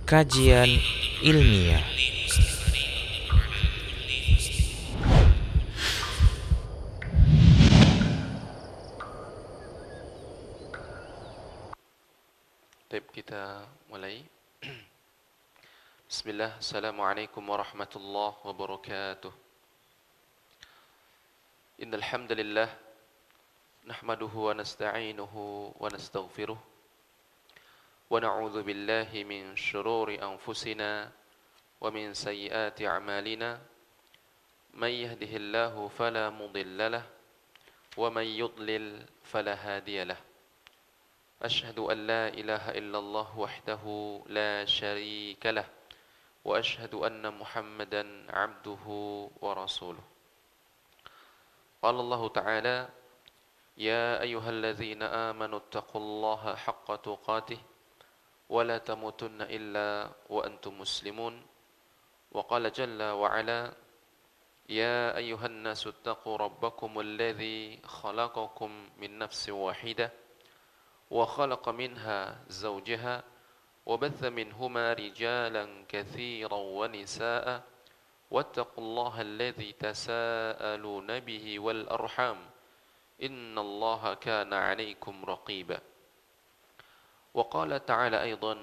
Kajian ilmiah. Baik, kita mulai. Bismillah, Assalamualaikum warahmatullahi wabarakatuh. Innal hamdalillah nahmaduhu wa nasta'inuhu wa nastaghfiruh wa na'udzu billahi min shururi anfusina wa min sayyiati a'malina. May yahdihillahu fala mudilla lahu wa may yudlil fala hadiya lahu. Asyhadu an la ilaha illallah wahdahu la syarika lah wa asyhadu anna Muhammadan abduhu wa rasuluh. Qala Allah Ta'ala, ya ayyuhalladzina amanu taqullaha haqqa tuqatih wa la tamutunna illa wa antum muslimun. Wa qala jalla wa ala, ya ayyuhan nasu taqu rabbakumul ladzi khalaqakum min nafsin wahidah wa khalaqa minha zawjaha wa batha minhuma rijalan katsiran wa nisaa'a wattaqullaha alladzi tasaaluna bihi wal arham innallaha kana 'alaykum raqiba. Wa qala ta'ala aidan,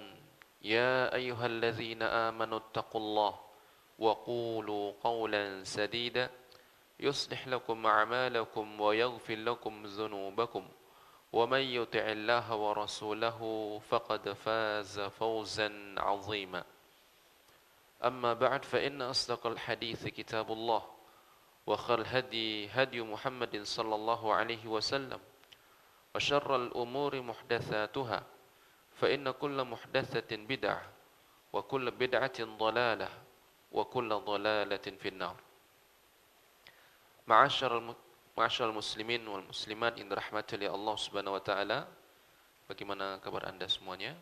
ya ayyuhalladzina amanu taqullaha wa qulu qawlan sadida yuslih lakum a'malakum wa yaghfir lakum dhunubakum ومن يطع الله ورسوله فقد فاز فوزا عظيما. أما بعد فإن أصدق الحديث كتاب الله وخير الهدي هدي محمد صلى الله عليه وسلم وشر الأمور محدثاتها فإن كل محدثة بدعة وكل بدعة ضلالة وكل ضلالة في النار. Ma'asyiral muslimin wal muslimat yang dirahmati oleh Allah Subhanahu wa taala. Bagaimana kabar Anda semuanya?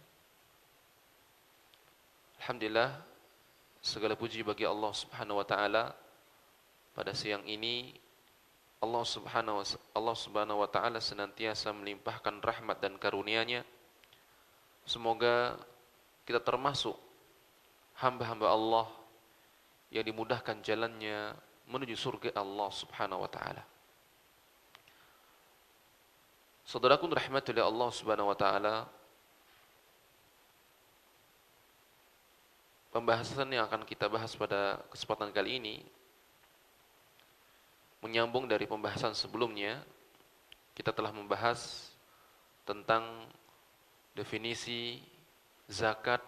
Alhamdulillah, segala puji bagi Allah Subhanahu wa taala. Pada siang ini Allah Subhanahu wa taala senantiasa melimpahkan rahmat dan karunia-Nya. Semoga kita termasuk hamba-hamba Allah yang dimudahkan jalannya menuju surga Allah Subhanahu wa taala. Saudaraku dirahmati oleh Allah Subhanahu wa taala, pembahasan yang akan kita bahas pada kesempatan kali ini menyambung dari pembahasan sebelumnya. Kita telah membahas tentang definisi zakat,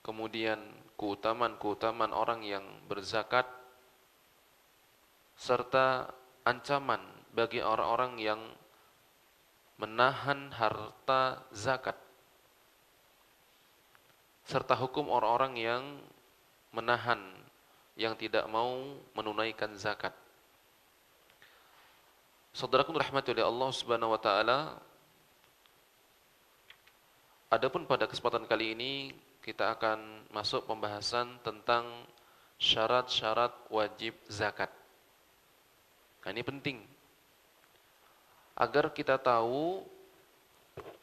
kemudian keutamaan orang yang berzakat, serta ancaman bagi orang-orang yang menahan harta zakat, serta hukum orang-orang yang menahan, yang tidak mau menunaikan zakat. Saudaraku rahmati oleh Allah Subhanahu wa taala, adapun pada kesempatan kali ini kita akan masuk pembahasan tentang syarat-syarat wajib zakat. Nah, ini penting agar kita tahu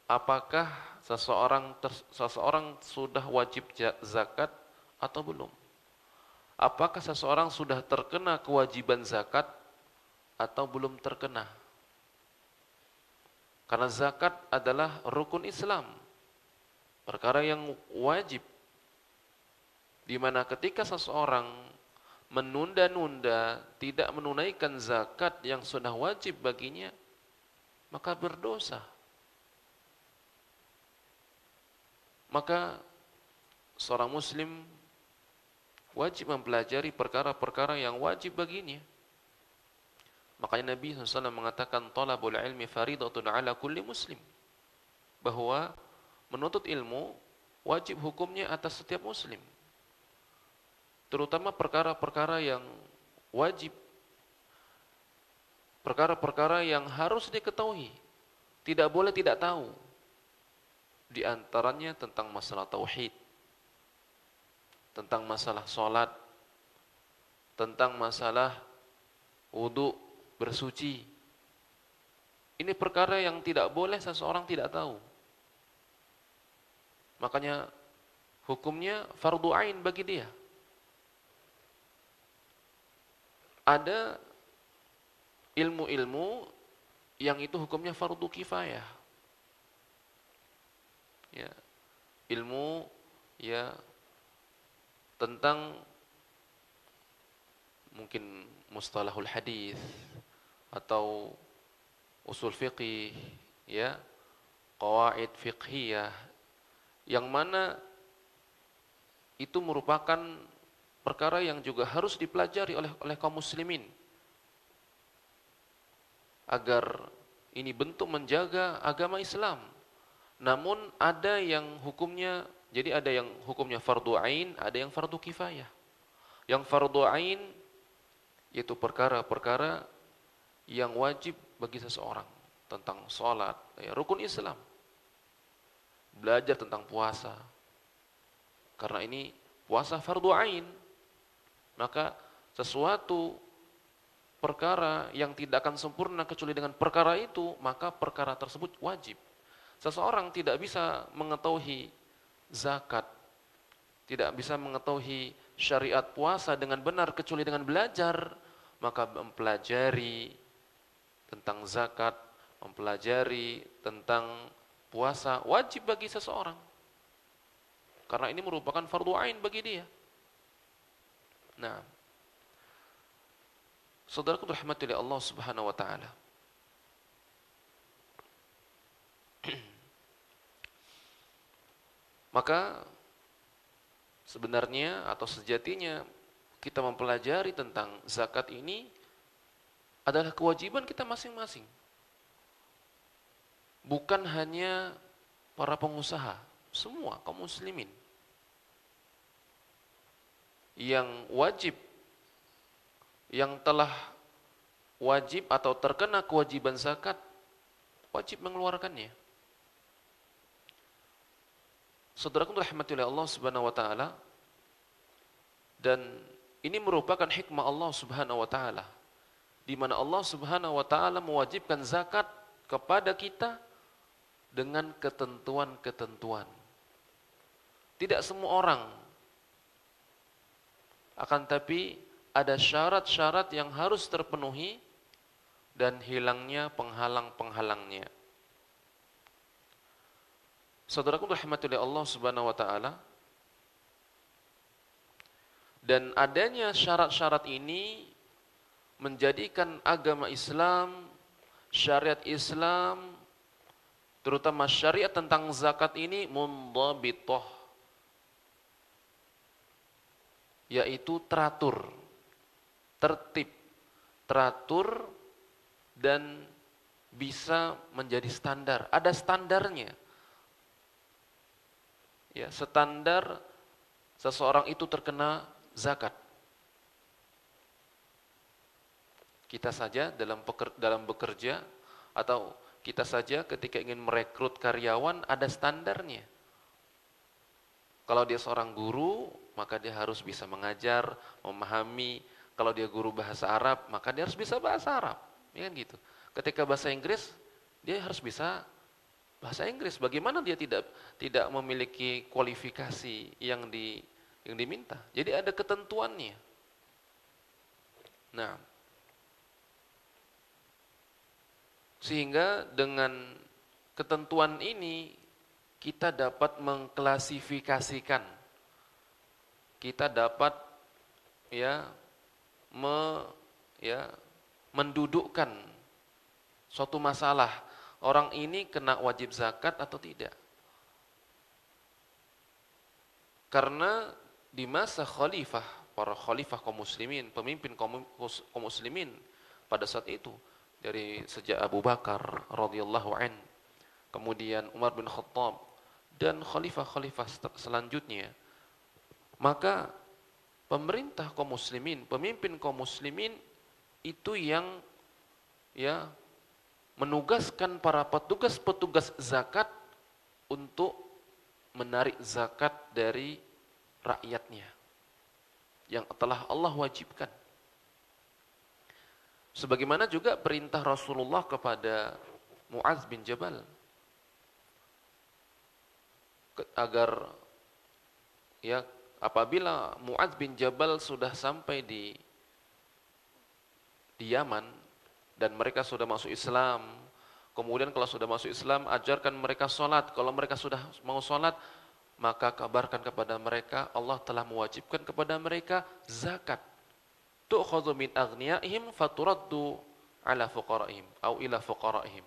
apakah seseorang sudah wajib zakat atau belum. Apakah seseorang sudah terkena kewajiban zakat atau belum terkena. Karena zakat adalah rukun Islam, perkara yang wajib, di mana ketika seseorang menunda-nunda tidak menunaikan zakat yang sudah wajib baginya, maka berdosa. Maka seorang muslim wajib mempelajari perkara-perkara yang wajib baginya. Makanya Nabi SAW mengatakan talabul ilmi faridatun ala kulli muslim, bahwa menuntut ilmu wajib hukumnya atas setiap muslim, terutama perkara-perkara yang wajib, perkara-perkara yang harus diketahui, tidak boleh tidak tahu. Di antaranya tentang masalah tauhid, tentang masalah sholat, tentang masalah wudu, bersuci. Ini perkara yang tidak boleh seseorang tidak tahu. Makanya hukumnya fardu ain bagi dia. Ada ilmu-ilmu yang itu hukumnya fardu kifayah. Ya, ilmu ya tentang mungkin mustalahul hadis atau usul fiqih, ya, qawaid fiqhiyah, yang mana itu merupakan perkara yang juga harus dipelajari oleh kaum muslimin agar ini bentuk menjaga agama Islam. Namun ada yang hukumnya, jadi ada yang hukumnya fardu ain, ada yang fardu kifayah. Yang fardu ain yaitu perkara-perkara yang wajib bagi seseorang, tentang sholat, ya, rukun Islam. Belajar tentang puasa, karena ini puasa fardu ain, maka sesuatu perkara yang tidak akan sempurna kecuali dengan perkara itu, maka perkara tersebut wajib. Seseorang tidak bisa mengetahui zakat, tidak bisa mengetahui syariat puasa dengan benar kecuali dengan belajar. Maka mempelajari tentang zakat, mempelajari tentang puasa wajib bagi seseorang, karena ini merupakan fardu ain bagi dia. Nah, saudaraku rahmati oleh Allah Subhanahu wa taala, maka sebenarnya atau sejatinya kita mempelajari tentang zakat ini adalah kewajiban kita masing-masing. Bukan hanya para pengusaha, semua kaum muslimin yang wajib, yang telah wajib atau terkena kewajiban zakat, wajib mengeluarkannya. Saudaraku rahmati oleh Allah Subhanahu wa taala, dan ini merupakan hikmah Allah Subhanahu wa taala, di mana Allah Subhanahu wa taala mewajibkan zakat kepada kita dengan ketentuan-ketentuan. Tidak semua orang, akan tapi ada syarat-syarat yang harus terpenuhi dan hilangnya penghalang-penghalangnya. Saudaraku rahmati oleh Allah Subhanahu wa taala, dan adanya syarat-syarat ini menjadikan agama Islam, syariat Islam, terutama syariat tentang zakat ini mundhabithah, yaitu teratur, tertib, teratur, dan bisa menjadi standar. Ada standarnya. Ya, standar seseorang itu terkena zakat. Kita saja dalam bekerja, atau kita saja ketika ingin merekrut karyawan, ada standarnya. Kalau dia seorang guru, maka dia harus bisa mengajar, memahami. Kalau dia guru bahasa Arab, maka dia harus bisa bahasa Arab. Ya kan gitu. Ketika bahasa Inggris, dia harus bisa bahasa Inggris. Bagaimana dia tidak memiliki kualifikasi yang diminta? Jadi ada ketentuannya. Nah, sehingga dengan ketentuan ini kita dapat mengklasifikasikan, kita dapat mendudukkan suatu masalah, orang ini kena wajib zakat atau tidak. Karena di masa khalifah, para khalifah kaum muslimin, pemimpin kaum muslimin pada saat itu, dari sejak Abu Bakar radhiyallahu an, kemudian Umar bin Khattab, dan khalifah-khalifah selanjutnya, maka pemerintah kaum muslimin, pemimpin kaum muslimin itu yang menugaskan para petugas-petugas zakat untuk menarik zakat dari rakyatnya yang telah Allah wajibkan. Sebagaimana juga perintah Rasulullah kepada Mu'adz bin Jabal agar ya apabila Mu'adz bin Jabal sudah sampai di Yaman dan mereka sudah masuk Islam, kemudian kalau sudah masuk Islam ajarkan mereka sholat. Kalau mereka sudah mau sholat, maka kabarkan kepada mereka Allah telah mewajibkan kepada mereka zakat. Tu'khadhu min aghniyaihim faturaddu ala fuqaraihim au ila fuqaraihim.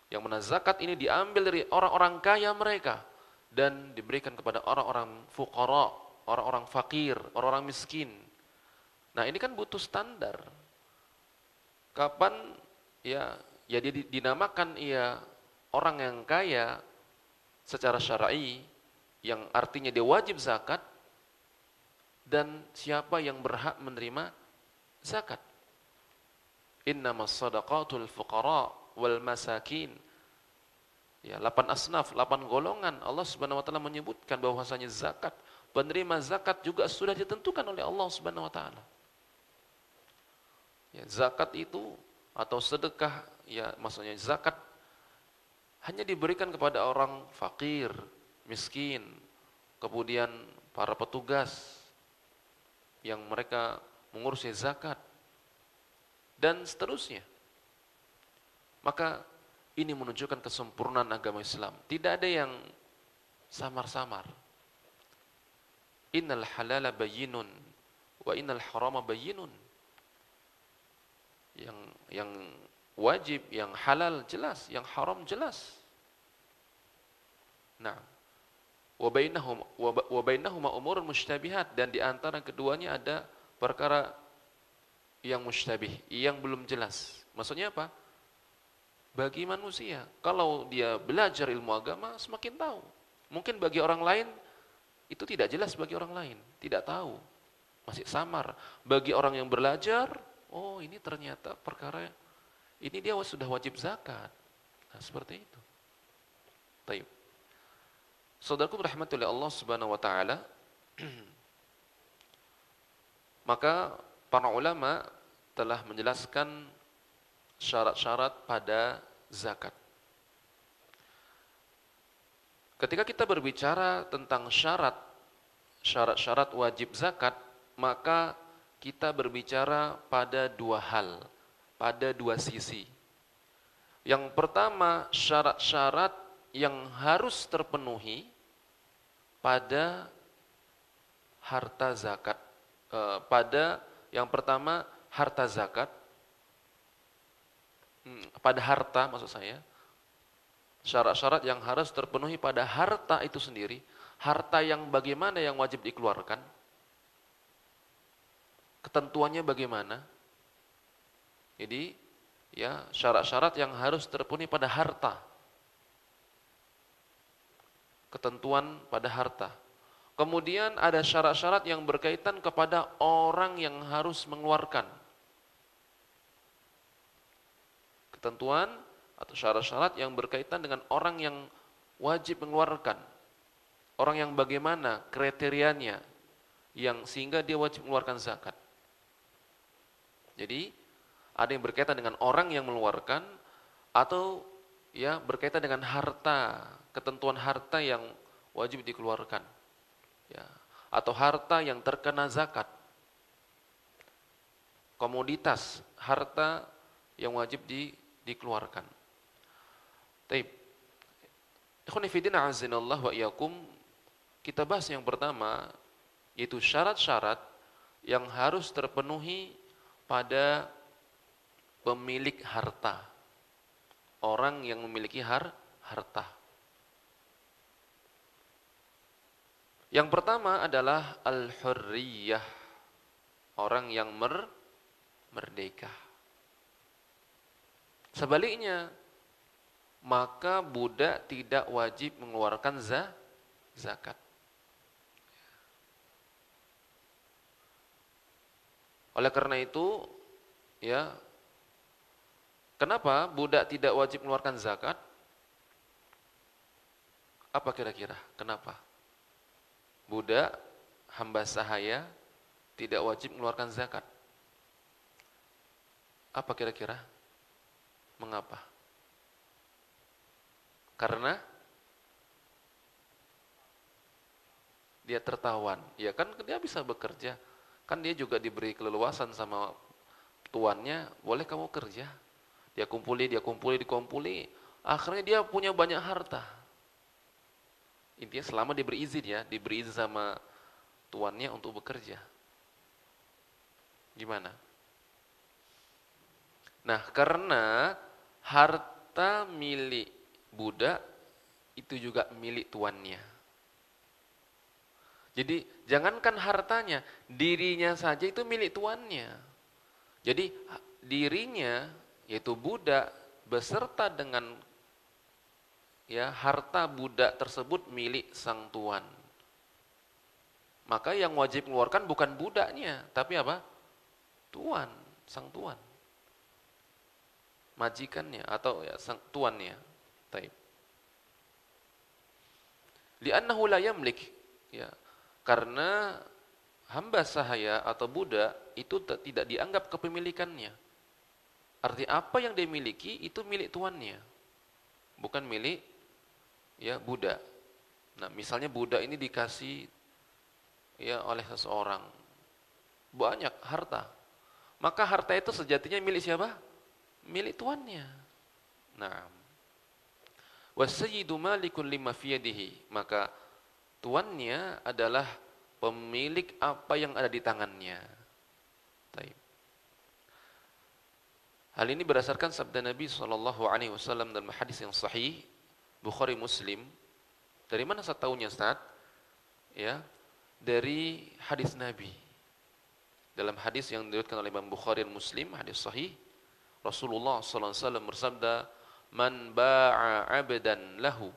Yang mana zakat ini diambil dari orang-orang kaya mereka dan diberikan kepada orang-orang fuqara, orang-orang fakir, orang-orang miskin. Nah, ini kan butuh standar. Kapan ya dia dinamakan orang yang kaya secara syar'i, yang artinya dia wajib zakat, dan siapa yang berhak menerima zakat. Innamas shadaqatul fuqara wal masakin. Ya, 8 asnaf, 8 golongan Allah Subhanahu wa taala menyebutkan bahwasanya zakat, penerima zakat juga sudah ditentukan oleh Allah Subhanahu wa taala. Ya, zakat itu atau sedekah, ya maksudnya zakat hanya diberikan kepada orang fakir, miskin, kemudian para petugas yang mereka mengurusi zakat, dan seterusnya. Maka ini menunjukkan kesempurnaan agama Islam. Tidak ada yang samar-samar. Innal halala bayyinun wa innal harama bayyinun. Yang wajib, yang halal jelas, yang haram jelas. Nah, wa bainahuma umurun mushtabihat, dan di antara keduanya ada perkara yang mushtabih, yang belum jelas. Maksudnya apa? Bagi manusia, kalau dia belajar ilmu agama semakin tahu. Mungkin bagi orang lain itu tidak jelas, bagi orang lain tidak tahu, masih samar. Bagi orang yang belajar, oh ini ternyata perkara ini dia sudah wajib zakat. Nah, seperti itu. Baik. Saudaraku rahmatullahi Allah Subhanahu wa taala, maka para ulama telah menjelaskan syarat-syarat pada zakat. Ketika kita berbicara tentang syarat-syarat wajib zakat, maka kita berbicara pada dua hal, pada dua sisi. Yang pertama, syarat-syarat yang harus terpenuhi pada harta zakat. Pada yang pertama, harta zakat. Pada harta maksud saya, syarat-syarat yang harus terpenuhi pada harta itu sendiri. Harta yang bagaimana yang wajib dikeluarkan, ketentuannya bagaimana. Jadi ya, syarat-syarat yang harus terpenuhi pada harta, ketentuan pada harta. Kemudian ada syarat-syarat yang berkaitan kepada orang yang harus mengeluarkan, ketentuan atau syarat-syarat yang berkaitan dengan orang yang wajib mengeluarkan, orang yang bagaimana kriterianya yang sehingga dia wajib mengeluarkan zakat. Jadi ada yang berkaitan dengan orang yang mengeluarkan, atau ya berkaitan dengan harta, ketentuan harta yang wajib dikeluarkan, ya, atau harta yang terkena zakat, komoditas harta yang wajib dikeluarkan. Taib. Ikhwani fi din a'azinallah wa iyyakum, kita bahas yang pertama yaitu syarat-syarat yang harus terpenuhi pada pemilik harta, orang yang memiliki harta. Yang pertama adalah al-hurriyah, orang yang merdeka. Sebaliknya, maka budak tidak wajib mengeluarkan zakat. Oleh karena itu, ya, kenapa budak tidak wajib mengeluarkan zakat? Apa kira-kira? Kenapa? Budak, hamba sahaya, tidak wajib mengeluarkan zakat. Apa kira-kira? Mengapa? Karena dia tertawan, ya kan dia bisa bekerja. Kan dia juga diberi keleluasan sama tuannya, boleh kamu kerja. Dia dikumpuli, akhirnya dia punya banyak harta. Intinya selama diberi izin ya, diberi izin sama tuannya untuk bekerja. Gimana? Nah, karena harta milik budak itu juga milik tuannya. Jadi, jangankan hartanya, dirinya saja itu milik tuannya. Jadi, dirinya, yaitu budak, beserta dengan ya harta budak tersebut milik sang tuan. Maka yang wajib mengeluarkan bukan budaknya, tapi apa? Tuan, sang tuan. Majikannya atau ya sang tuannya. Taib. Li'annahu la yamlik, ya. Karena hamba sahaya atau budak itu tidak dianggap kepemilikannya. Artinya apa yang dia miliki itu milik tuannya, bukan milik ya budak. Nah, misalnya budak ini dikasih ya oleh seseorang banyak harta, maka harta itu sejatinya milik siapa? Milik tuannya. Nah, wasayyidu malikun lima fiyadihi, maka tuannya adalah pemilik apa yang ada di tangannya. Taib. Hal ini berdasarkan sabda Nabi SAW dalam hadis yang sahih Bukhari Muslim. Dari mana saya tahunya, Ustaz? Ya, dari hadis Nabi. Dalam hadis yang diriwayatkan oleh Imam Bukhari dan Muslim, hadis sahih, Rasulullah SAW bersabda, "Man ba'a 'abdan lahu."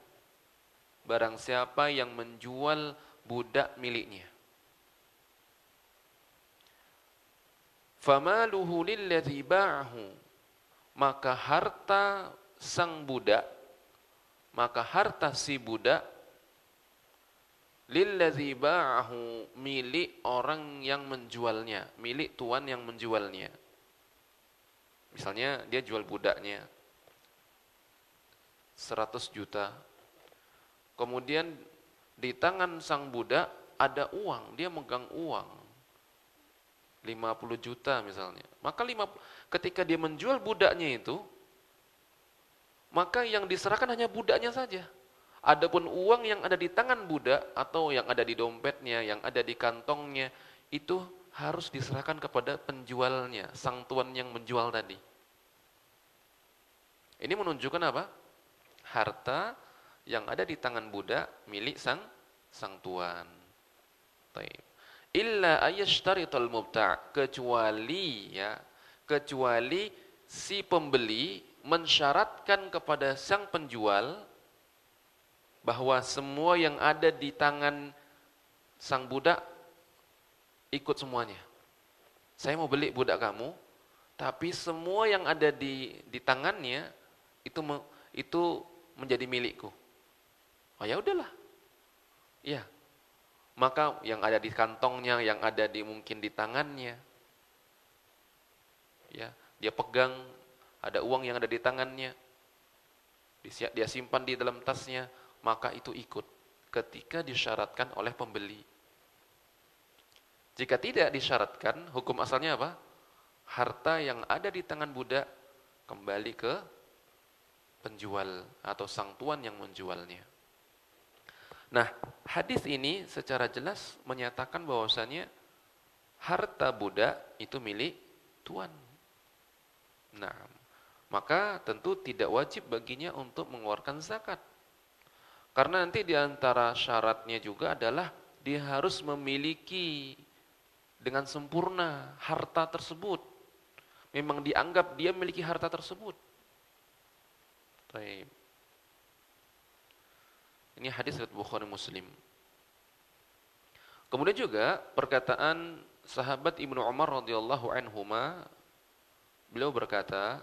Barang siapa yang menjual budak miliknya, famaluhu lilladzi ba'ahu, maka harta sang budak, maka harta si budak lilladzi ba'ahu, milik orang yang menjualnya, milik tuan yang menjualnya. Misalnya dia jual budaknya 100 juta. Kemudian di tangan sang budak ada uang, dia megang uang 50 juta misalnya. Maka ketika dia menjual budaknya itu, maka yang diserahkan hanya budaknya saja. Adapun uang yang ada di tangan budak atau yang ada di dompetnya, yang ada di kantongnya, itu harus diserahkan kepada penjualnya, sang tuan yang menjual tadi. Ini menunjukkan apa? Harta yang ada di tangan budak milik sang tuan. Taib. Illa ayyashtarital mubta', kecuali si pembeli mensyaratkan kepada sang penjual bahwa semua yang ada di tangan sang budak ikut semuanya. Saya mau beli budak kamu, tapi semua yang ada di tangannya itu menjadi milikku. Oh ya udahlah. Ya. Maka yang ada di kantongnya, yang ada mungkin di tangannya, ya, dia pegang, ada uang yang ada di tangannya, dia simpan di dalam tasnya, maka itu ikut ketika disyaratkan oleh pembeli. Jika tidak disyaratkan, hukum asalnya apa? Harta yang ada di tangan budak kembali ke penjual atau sang tuan yang menjualnya. Nah, hadis ini secara jelas menyatakan bahwasanya harta budak itu milik tuan. Nah, maka tentu tidak wajib baginya untuk mengeluarkan zakat. Karena nanti di antara syaratnya juga adalah dia harus memiliki dengan sempurna harta tersebut. Memang dianggap dia memiliki harta tersebut. Baik. Ini hadis riwayat Bukhari Muslim. Kemudian juga perkataan sahabat Ibnu Umar radhiyallahu anhuma, beliau berkata,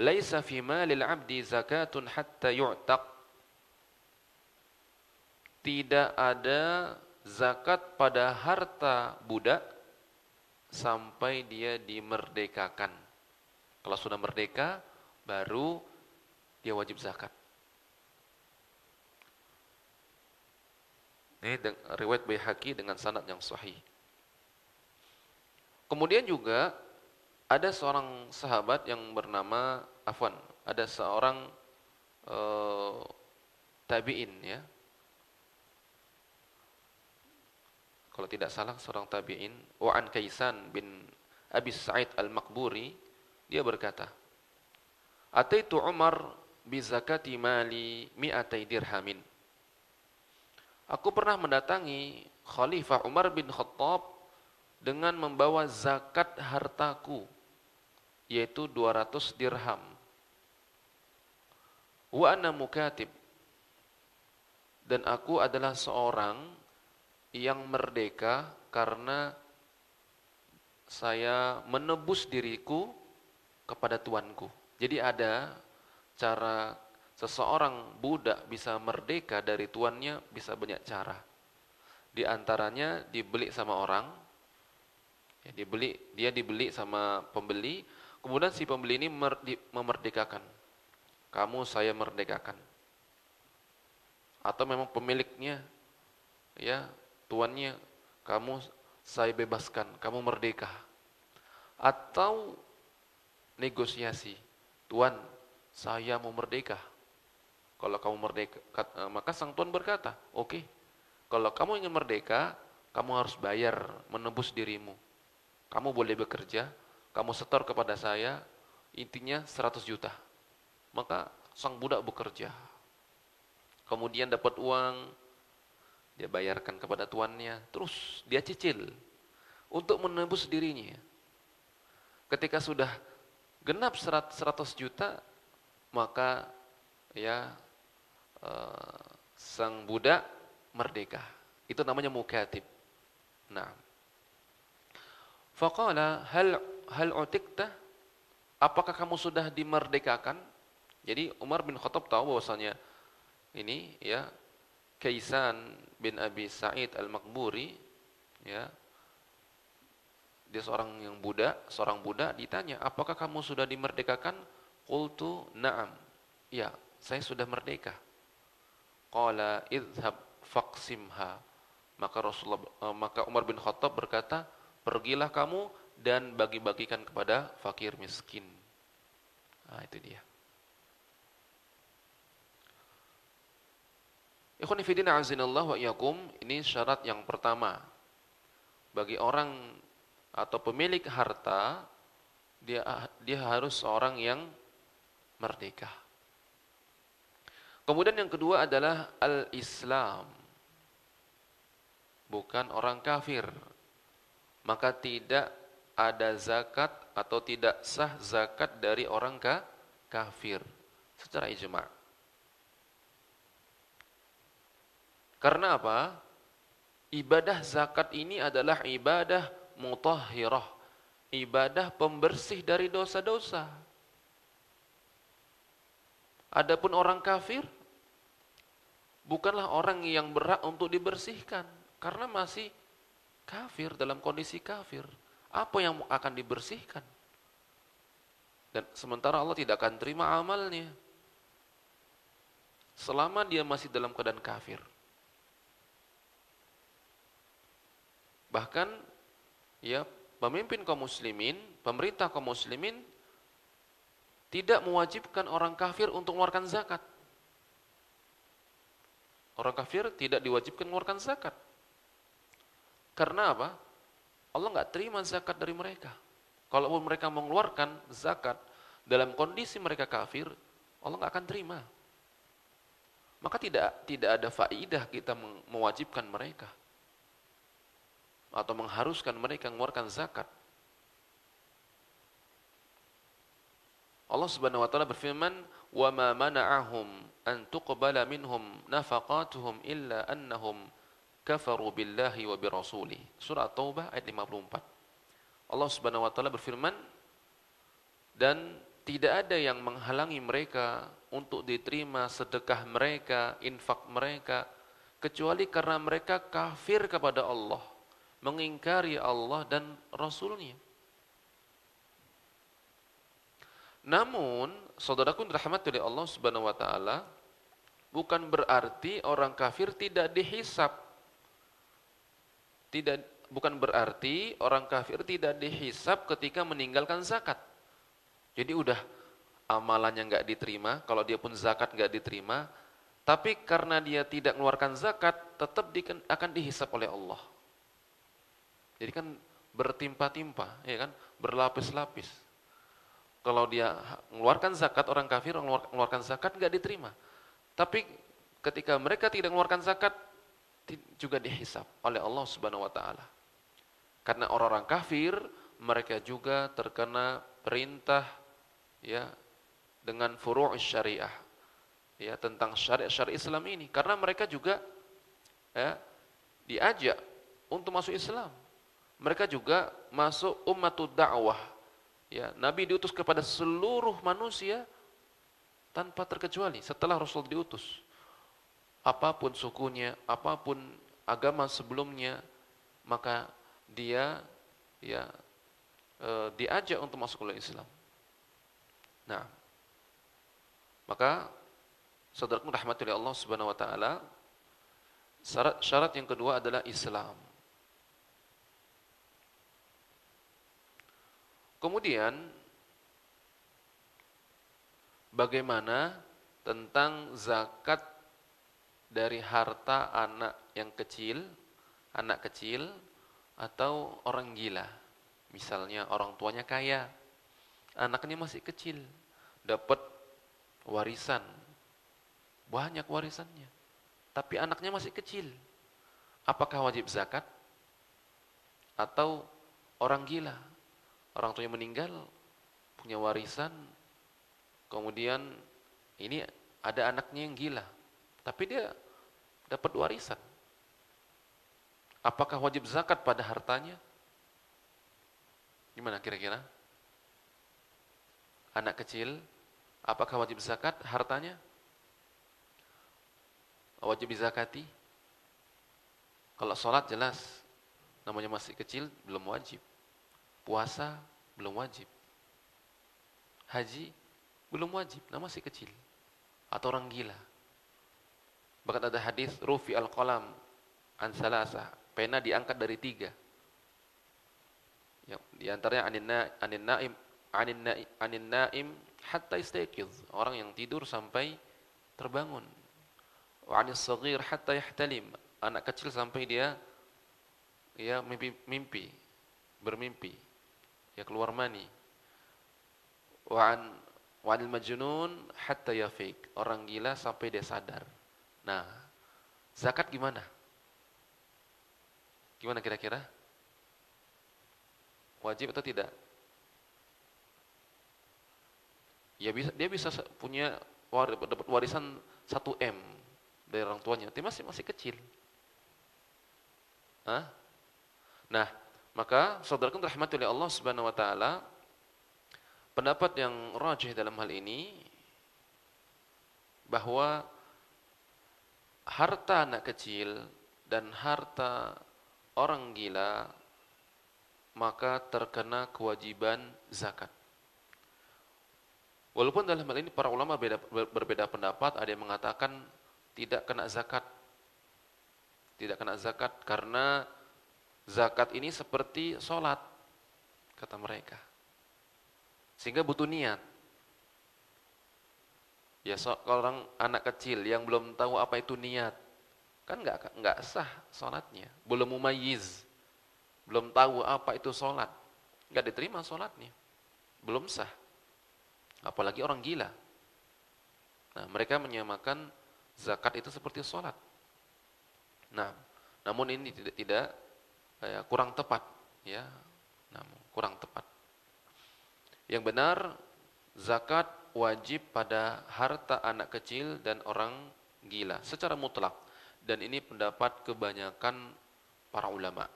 "Laisa fi malil 'abdi zakatun hatta yu'taq." Tidak ada zakat pada harta budak sampai dia dimerdekakan. Kalau sudah merdeka, baru dia wajib zakat. Ini riwayat Baihaqi dengan sanad yang sahih. Kemudian juga ada seorang sahabat yang bernama ada seorang tabi'in ya. Kalau tidak salah seorang tabi'in, Wa'an Kaisan bin Abi Sa'id Al-Maqburi, dia berkata, "Ataitu Umar bi zakati mali mi'atai dirhamin." Aku pernah mendatangi Khalifah Umar bin Khattab dengan membawa zakat hartaku, yaitu 200 dirham. Wa ana mukatib, dan aku adalah seorang yang merdeka karena saya menebus diriku kepada tuanku. Jadi ada cara seseorang budak bisa merdeka dari tuannya, bisa banyak cara. Di antaranya dibeli sama orang, ya, dia dibeli sama pembeli, kemudian si pembeli ini memerdekakan. Kamu saya merdekakan. Atau memang pemiliknya, ya, tuannya, kamu saya bebaskan, kamu merdeka. Atau negosiasi, tuan, saya mau merdeka. Kalau kamu merdeka, maka sang tuan berkata, oke, kalau kamu ingin merdeka, kamu harus bayar, menebus dirimu. Kamu boleh bekerja, kamu setor kepada saya, intinya 100 juta. Maka sang budak bekerja. Kemudian dapat uang, dia bayarkan kepada tuannya, terus dia cicil untuk menebus dirinya. Ketika sudah genap 100 juta, maka ya sang budak merdeka. Itu namanya mukatib. Nah, faqala hal utikta, apakah kamu sudah dimerdekakan? Jadi Umar bin Khattab tahu bahwasanya ini ya Kaisan bin Abi Sa'id Al-Maqburi, ya, dia seorang budak ditanya, apakah kamu sudah dimerdekakan? Qultu na'am, ya, saya sudah merdeka. Qala idhab faqsimha, maka Umar bin Khattab berkata, pergilah kamu dan bagi-bagikan kepada fakir miskin. Nah, itu dia. Ikhwan fillah azinallahu wa iyyakum, ini syarat yang pertama. Bagi orang atau pemilik harta, dia harus seorang yang merdeka. Kemudian yang kedua adalah al-Islam. Bukan orang kafir. Maka tidak ada zakat atau tidak sah zakat dari orang kafir secara ijma'. Karena apa? Ibadah zakat ini adalah ibadah mutahhirah, ibadah pembersih dari dosa-dosa. Adapun orang kafir bukanlah orang yang berhak untuk dibersihkan, karena masih kafir, dalam kondisi kafir. Apa yang akan dibersihkan? Dan sementara Allah tidak akan terima amalnya selama dia masih dalam keadaan kafir. Bahkan ya, pemimpin kaum muslimin, pemerintah kaum muslimin tidak mewajibkan orang kafir untuk mengeluarkan zakat. Orang kafir tidak diwajibkan mengeluarkan zakat. Karena apa? Allah nggak terima zakat dari mereka. Kalau mereka mengeluarkan zakat dalam kondisi mereka kafir, Allah nggak akan terima. Maka tidak ada faidah kita mewajibkan mereka atau mengharuskan mereka mengeluarkan zakat. Allah Subhanahu wa taala berfirman, "Wa ma mana'ahum an tuqbala minhum nafaqatuhum illa annahum kafaru billahi wa birasuli." Surah Taubah ayat 54. Allah Subhanahu wa taala berfirman, dan tidak ada yang menghalangi mereka untuk diterima sedekah mereka, infak mereka, kecuali karena mereka kafir kepada Allah, mengingkari Allah dan Rasulnya. Namun, saudaraku dirahmati oleh Allah Subhanahu wa taala, bukan berarti orang kafir tidak dihisab. bukan berarti orang kafir tidak dihisab ketika meninggalkan zakat. Jadi udah amalannya nggak diterima, kalau dia pun zakat nggak diterima, tapi karena dia tidak mengeluarkan zakat, tetap akan dihisab oleh Allah. Jadi kan bertimpa-timpa, ya kan, berlapis-lapis. Kalau dia mengeluarkan zakat, orang kafir mengeluarkan zakat nggak diterima. Tapi ketika mereka tidak mengeluarkan zakat, juga dihisab oleh Allah Subhanahu wa taala. Karena orang-orang kafir, mereka juga terkena perintah ya dengan furu' syariah. Ya, tentang syariat Islam ini, karena mereka juga ya diajak untuk masuk Islam. Mereka juga masuk ummatud da'wah. Ya, Nabi diutus kepada seluruh manusia tanpa terkecuali setelah Rasul diutus. Apapun sukunya, apapun agama sebelumnya, maka dia ya diajak untuk masuk ke Islam. Nah, maka saudaraku rahmati oleh Allah Subhanahu wa taala, syarat yang kedua adalah Islam. Kemudian bagaimana tentang zakat dari harta anak kecil atau orang gila. Misalnya orang tuanya kaya, anaknya masih kecil, dapat warisan, banyak warisannya, tapi anaknya masih kecil. Apakah wajib zakat? Atau orang gila, orang tuanya meninggal, punya warisan, kemudian ini ada anaknya yang gila, tapi dia dapat warisan. Apakah wajib zakat pada hartanya? Gimana kira-kira? Anak kecil, apakah wajib zakat hartanya? Wajib dizakati? Kalau sholat jelas, namanya masih kecil belum wajib. Puasa belum wajib. Haji belum wajib, nama masih kecil. Atau orang gila. Bahkan ada hadis rufi al-qalam an salasah, pena diangkat dari 3. Yang diantaranya anin naim hatta istayqiz, orang yang tidur sampai terbangun. Wa anis saghir hatta yahtalim, anak kecil sampai dia bermimpi, ya keluar mani. Wa anil majnun hatta yafiq, orang gila sampai dia sadar. Nah, zakat gimana? Gimana kira-kira? Wajib atau tidak? Ya dia bisa punya dapat warisan 1 M dari orang tuanya, tapi masih kecil. Hah? Nah, maka saudaraku rahmati oleh Allah Subhanahu wa taala, pendapat yang rajih dalam hal ini bahwa harta anak kecil dan harta orang gila maka terkena kewajiban zakat. Walaupun dalam hal ini para ulama berbeda pendapat, ada yang mengatakan tidak kena zakat. Tidak kena zakat karena zakat ini seperti sholat, kata mereka. Sehingga butuh niat. Ya, kalau orang anak kecil yang belum tahu apa itu niat, kan nggak sah sholatnya. Belum mumayyiz, belum tahu apa itu sholat, nggak diterima sholatnya, belum sah. Apalagi orang gila. Nah, mereka menyamakan zakat itu seperti sholat. Nah, namun ini tidak kurang tepat, ya. Namun kurang tepat. Yang benar, zakat wajib pada harta anak kecil dan orang gila secara mutlak. Dan ini pendapat kebanyakan para ulama,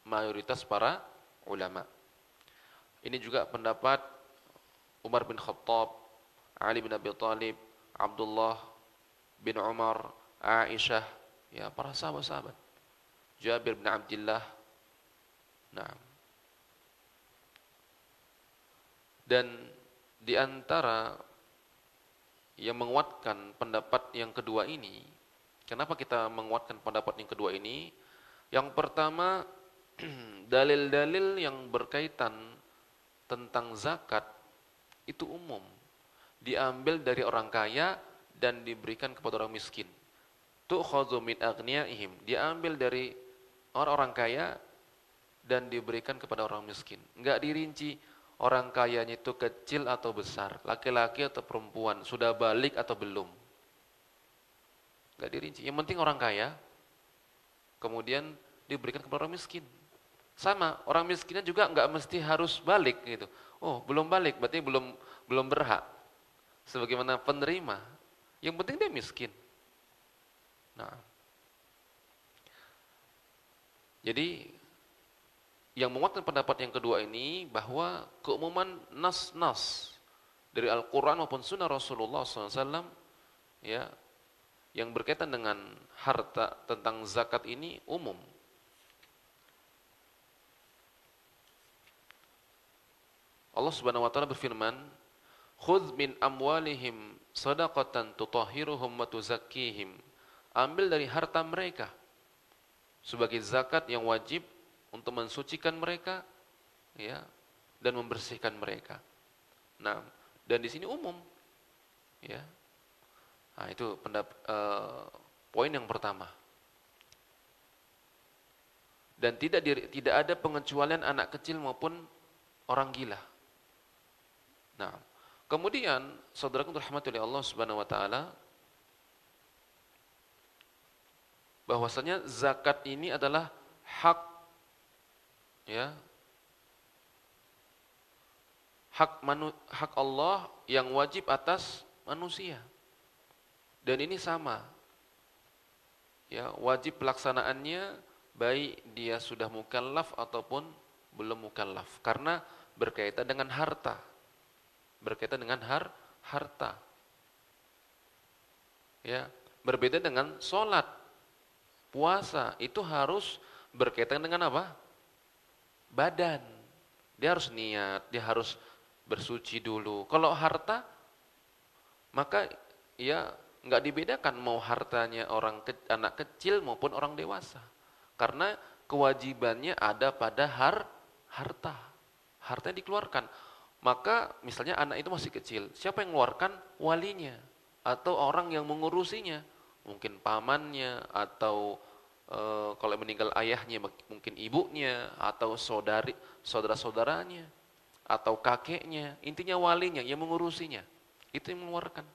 mayoritas para ulama. Ini juga pendapat Umar bin Khattab, Ali bin Abi Thalib, Abdullah bin Umar, Aisyah, ya para sahabat-sahabat, Jabir bin Abdullah. Nah, dan di antara yang menguatkan pendapat yang kedua ini, kenapa kita menguatkan pendapat yang kedua ini? Yang pertama, dalil-dalil yang berkaitan tentang zakat itu umum. Diambil dari orang kaya dan diberikan kepada orang miskin. Tu'khadhu min aghniyaihim, diambil dari orang-orang kaya dan diberikan kepada orang miskin. Enggak dirinci orang kayanya itu kecil atau besar, laki-laki atau perempuan, sudah balik atau belum. Enggak dirinci. Yang penting orang kaya kemudian diberikan kepada orang miskin. Sama, orang miskinnya juga enggak mesti harus balik gitu. Oh, belum balik berarti belum berhak sebagaimana penerima. Yang penting dia miskin. Nah, jadi yang menguatkan pendapat yang kedua ini bahwa keumuman nas-nas dari Al-Quran maupun Sunnah Rasulullah SAW ya, yang berkaitan dengan harta tentang zakat ini umum. Allah Subhanahu wa taala berfirman, "Khudz min amwalihim shadaqatan tutahhiruhum wa tuzakkihim." Ambil dari harta mereka sebagai zakat yang wajib untuk mensucikan mereka ya dan membersihkan mereka. Nah, dan di sini umum ya. Nah, itu poin yang pertama. Dan tidak ada pengecualian anak kecil maupun orang gila. Nah, kemudian saudaraku rahmati oleh Allah Subhanahu wa taala, bahwasanya zakat ini adalah hak ya, hak Allah yang wajib atas manusia. Dan ini sama ya, wajib pelaksanaannya baik dia sudah mukallaf ataupun belum mukallaf, karena berkaitan dengan harta. Berkaitan dengan harta. Ya, berbeda dengan sholat, puasa, itu harus berkaitan dengan apa? Badan. Dia harus niat, dia harus bersuci dulu. Kalau harta, maka ya nggak dibedakan mau hartanya anak kecil maupun orang dewasa. Karena kewajibannya ada pada harta. Hartanya dikeluarkan. Maka misalnya anak itu masih kecil, siapa yang mengeluarkan? Walinya atau orang yang mengurusinya, mungkin pamannya atau kalau meninggal ayahnya mungkin ibunya atau saudara-saudaranya atau kakeknya, intinya walinya yang mengurusinya, itu yang mengeluarkan.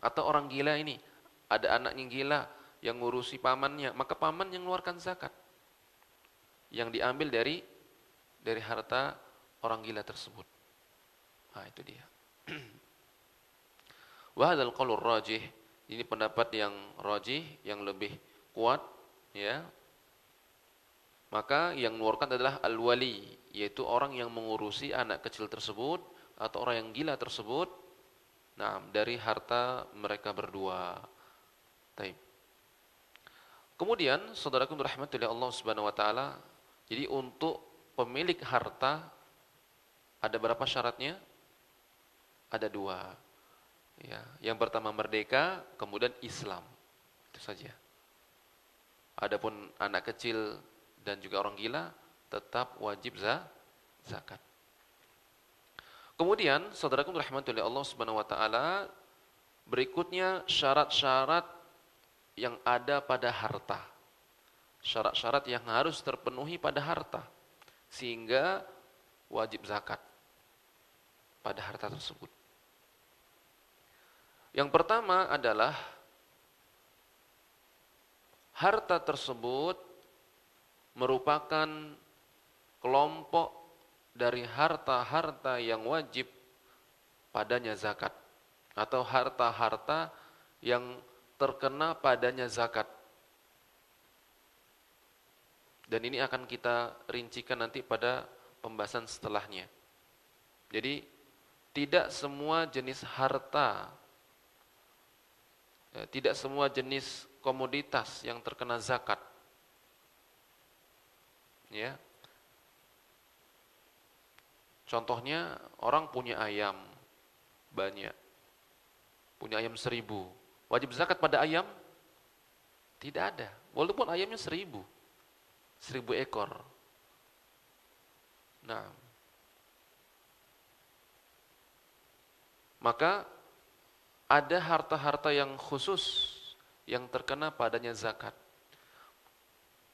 Atau orang gila ini, ada anaknya gila yang ngurusi pamannya, maka paman yang mengeluarkan zakat yang diambil dari harta orang gila tersebut. Nah, itu dia. Wa hadzal qaulur rajih, ini pendapat yang rajih, yang lebih kuat ya. Maka yang mengeluarkan adalah al-wali, yaitu orang yang mengurusi anak kecil tersebut atau orang yang gila tersebut. Nah, dari harta mereka berdua. Taib. Kemudian saudaraku rahmati oleh Allah Subhanahu wa taala, jadi untuk pemilik harta ada berapa syaratnya? Ada dua. Ya, yang pertama merdeka, kemudian Islam. Itu saja. Adapun anak kecil dan juga orang gila tetap wajib zakat. Kemudian saudaraku rahmatullahi Allah Subhanahu wa taala, berikutnya syarat-syarat yang ada pada harta. Syarat-syarat yang harus terpenuhi pada harta sehingga wajib zakat pada harta tersebut. Yang pertama adalah harta tersebut merupakan kelompok dari harta-harta yang wajib padanya zakat, atau harta-harta yang terkena padanya zakat. Dan ini akan kita rincikan nanti pada pembahasan setelahnya. Jadi tidak semua jenis harta, tidak semua jenis komoditas yang terkena zakat. Ya. Contohnya orang punya ayam banyak, punya ayam 1000, wajib zakat pada ayam? Tidak ada, walaupun ayamnya 1000 ekor. Nah, maka ada harta-harta yang khusus yang terkena padanya zakat.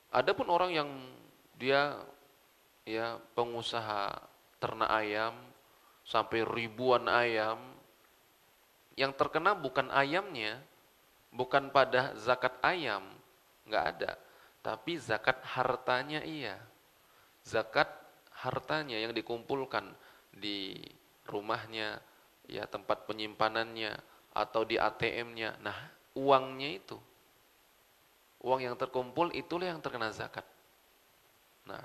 Adapun orang yang dia ya pengusaha ternak ayam sampai ribuan ayam, yang terkena bukan ayamnya, bukan pada zakat ayam, nggak ada, tapi zakat hartanya iya. Zakat hartanya yang dikumpulkan di rumahnya, ya tempat penyimpanannya, atau di ATM-nya. Nah, uangnya itu, uang yang terkumpul itulah yang terkena zakat. Nah,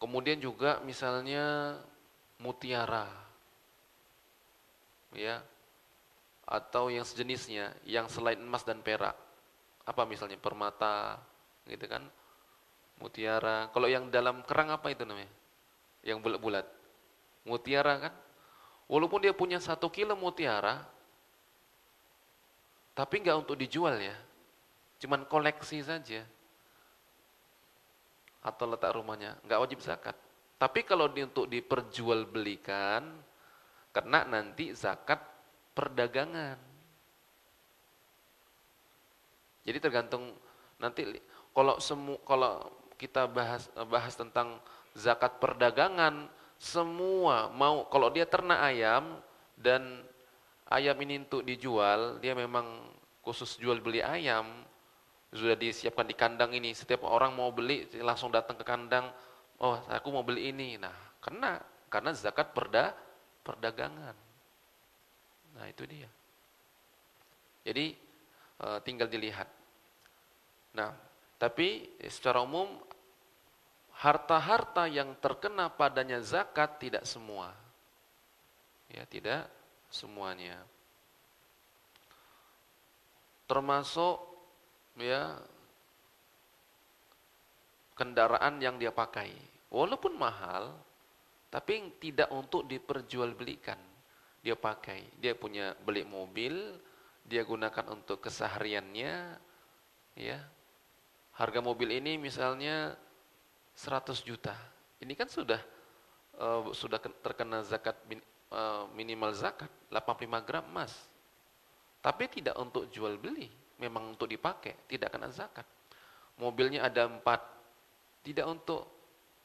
kemudian juga misalnya mutiara, ya, atau yang sejenisnya, yang selain emas dan perak. Apa misalnya permata, gitu kan? Mutiara. Kalau yang dalam kerang apa itu namanya? Yang bulat-bulat. Mutiara kan? Walaupun dia punya 1 kilo mutiara, tapi nggak untuk dijual ya. Cuman koleksi saja. Atau letak rumahnya. Nggak wajib zakat. Tapi kalau untuk diperjualbelikan, kena nanti zakat perdagangan. Jadi tergantung nanti kalau kita bahas tentang zakat perdagangan, semua mau kalau dia ternak ayam dan ayam ini untuk dijual, dia memang khusus jual beli ayam, sudah disiapkan di kandang ini, setiap orang mau beli langsung datang ke kandang, oh aku mau beli ini. Nah, karena zakat perdagangan. Nah, itu dia. Jadi tinggal dilihat. Nah, tapi secara umum harta-harta yang terkena padanya zakat tidak semua. Ya, tidak semuanya. Termasuk ya kendaraan yang dia pakai. Walaupun mahal, tapi tidak untuk diperjualbelikan. Dia pakai, dia punya beli mobil, dia gunakan untuk kesehariannya, ya. Harga mobil ini misalnya 100 juta. Ini kan sudah terkena zakat minimal zakat 85 gram emas. Tapi tidak untuk jual beli, memang untuk dipakai, tidak kena zakat. Mobilnya ada 4, tidak untuk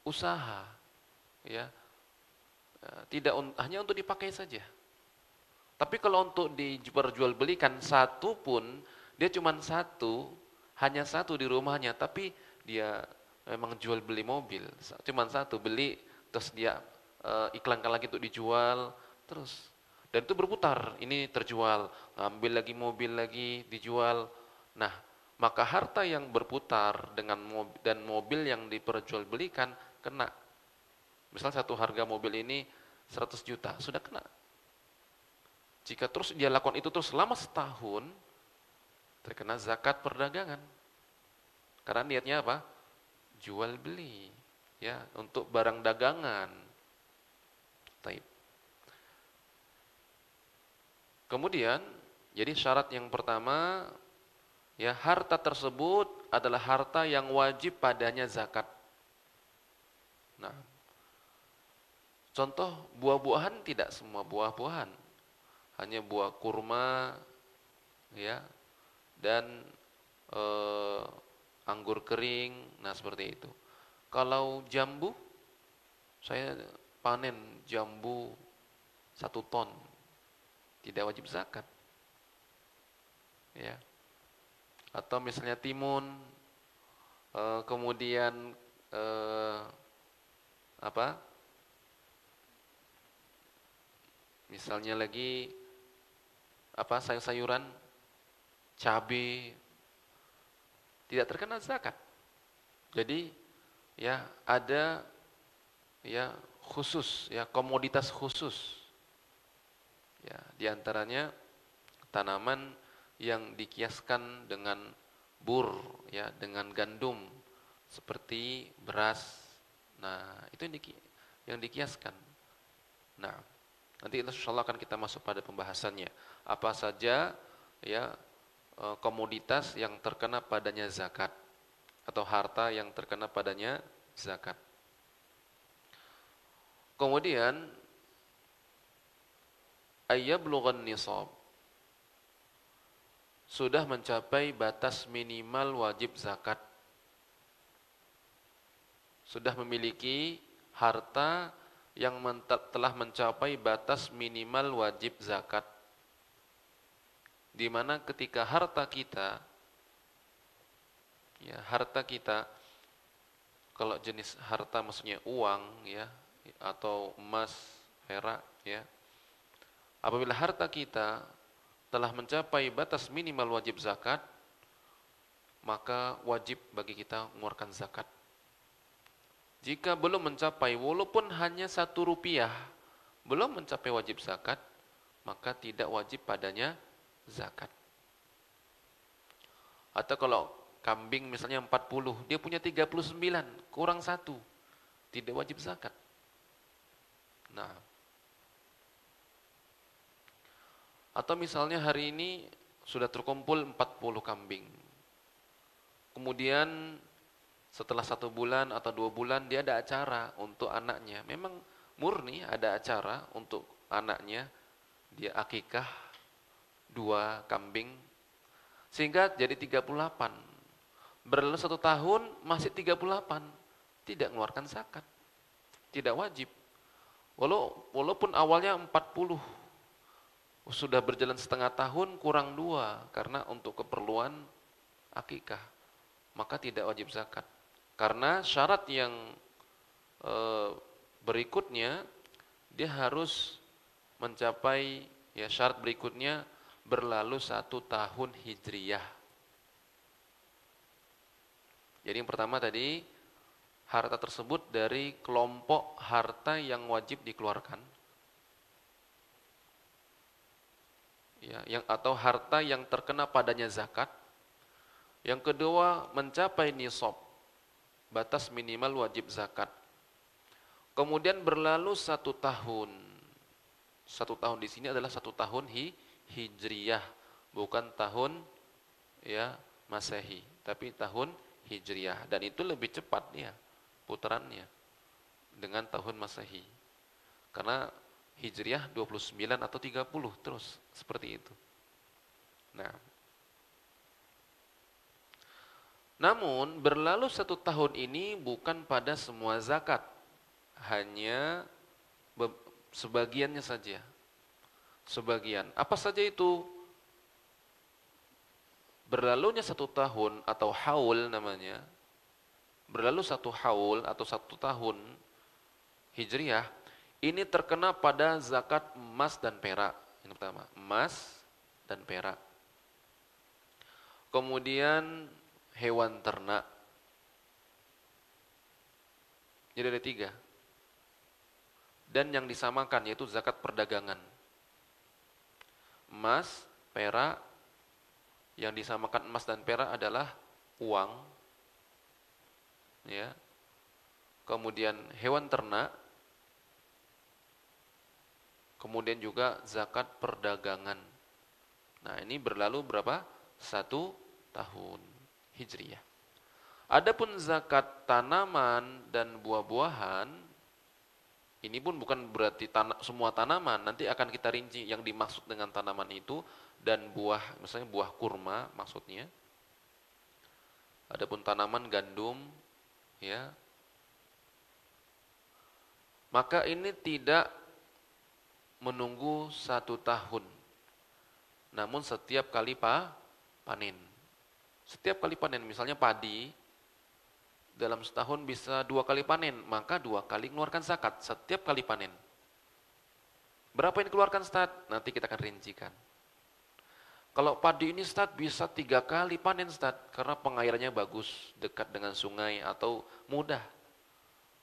usaha, ya, tidak hanya untuk dipakai saja. Tapi kalau untuk diperjualbelikan satu pun, dia cuma satu, hanya satu di rumahnya, tapi dia memang jual beli mobil, cuma satu beli, terus dia iklankan lagi untuk dijual, terus dan itu berputar, ini terjual, ngambil lagi mobil lagi dijual. Nah, maka harta yang berputar dengan mobil yang diperjualbelikan kena. Misal satu harga mobil ini 100 juta, sudah kena. Jika terus dia lakukan itu terus selama setahun, terkena zakat perdagangan. Karena niatnya apa? Jual beli, ya, untuk barang dagangan. Taib. Kemudian, jadi syarat yang pertama, ya, harta tersebut adalah harta yang wajib padanya zakat. Nah, contoh buah-buahan tidak semua buah-buahan, hanya buah kurma, ya, dan anggur kering, nah seperti itu. Kalau jambu, saya panen jambu 1 ton, tidak wajib zakat, ya. Atau misalnya timun, kemudian apa? Misalnya lagi apa sayur-sayuran, cabai, tidak terkena zakat. Jadi ya ada ya khusus, ya komoditas khusus. Ya, diantaranya tanaman yang dikiaskan dengan bur, ya, dengan gandum seperti beras. Nah, itu yang dikiaskan. Nah, nanti insyaallah akan kita masuk pada pembahasannya. Apa saja ya komoditas yang terkena padanya zakat atau harta yang terkena padanya zakat. Kemudian ayyablughan nisab, sudah mencapai batas minimal wajib zakat. Sudah memiliki harta yang telah mencapai batas minimal wajib zakat. Di mana ketika harta kita, ya harta kita, kalau jenis harta maksudnya uang, ya, atau emas, perak, ya. Apabila harta kita telah mencapai batas minimal wajib zakat, maka wajib bagi kita mengeluarkan zakat. Jika belum mencapai, walaupun hanya 1 rupiah, belum mencapai wajib zakat, maka tidak wajib padanya zakat. Atau kalau kambing misalnya 40, dia punya 39, kurang 1, tidak wajib zakat. Nah, atau misalnya hari ini sudah terkumpul 40 kambing. Kemudian setelah 1 bulan atau 2 bulan dia ada acara untuk anaknya. Memang murni ada acara untuk anaknya. Dia akikah 2 kambing. Sehingga jadi 38. Berlalu 1 tahun masih 38. Tidak mengeluarkan zakat. Tidak wajib. Walaupun awalnya 40. Sudah berjalan setengah tahun kurang 2. Karena untuk keperluan akikah. Maka tidak wajib zakat. Karena syarat yang berikutnya, dia harus mencapai, ya syarat berikutnya berlalu 1 tahun hijriyah. Jadi yang pertama tadi, harta tersebut dari kelompok harta yang wajib dikeluarkan, ya, atau harta yang terkena padanya zakat. Yang kedua, mencapai nisab, batas minimal wajib zakat. Kemudian berlalu 1 tahun. 1 tahun di sini adalah 1 tahun hijriyah, bukan tahun, ya, Masehi, tapi tahun hijriyah. Dan itu lebih cepat ya putarannya dengan tahun Masehi. Karena hijriyah 29 atau 30 terus seperti itu. Nah, namun berlalu 1 tahun ini bukan pada semua zakat, hanya sebagiannya saja. Sebagian. Apa saja itu? Berlalunya 1 tahun atau haul namanya. Berlalu 1 haul atau 1 tahun hijriyah, ini terkena pada zakat emas dan perak. Yang pertama, emas dan perak. Kemudian hewan ternak. Jadi ada 3. Dan yang disamakan yaitu zakat perdagangan. Emas, perak, yang disamakan emas dan perak adalah uang. Ya. Kemudian hewan ternak. Kemudian juga zakat perdagangan. Nah, ini berlalu berapa? 1 tahun hijriyah. Adapun zakat tanaman dan buah-buahan, ini pun bukan berarti semua tanaman, nanti akan kita rinci yang dimaksud dengan tanaman itu, dan buah, misalnya buah kurma maksudnya. Adapun tanaman gandum, ya, maka ini tidak menunggu 1 tahun, namun setiap kali panen. Setiap kali panen, misalnya padi, dalam setahun bisa 2 kali panen, maka 2 kali mengeluarkan zakat setiap kali panen. Berapa yang dikeluarkan, Ustaz? Nanti kita akan rincikan. Kalau padi ini, Ustaz, bisa 3 kali panen, Ustaz, karena pengairannya bagus, dekat dengan sungai atau mudah.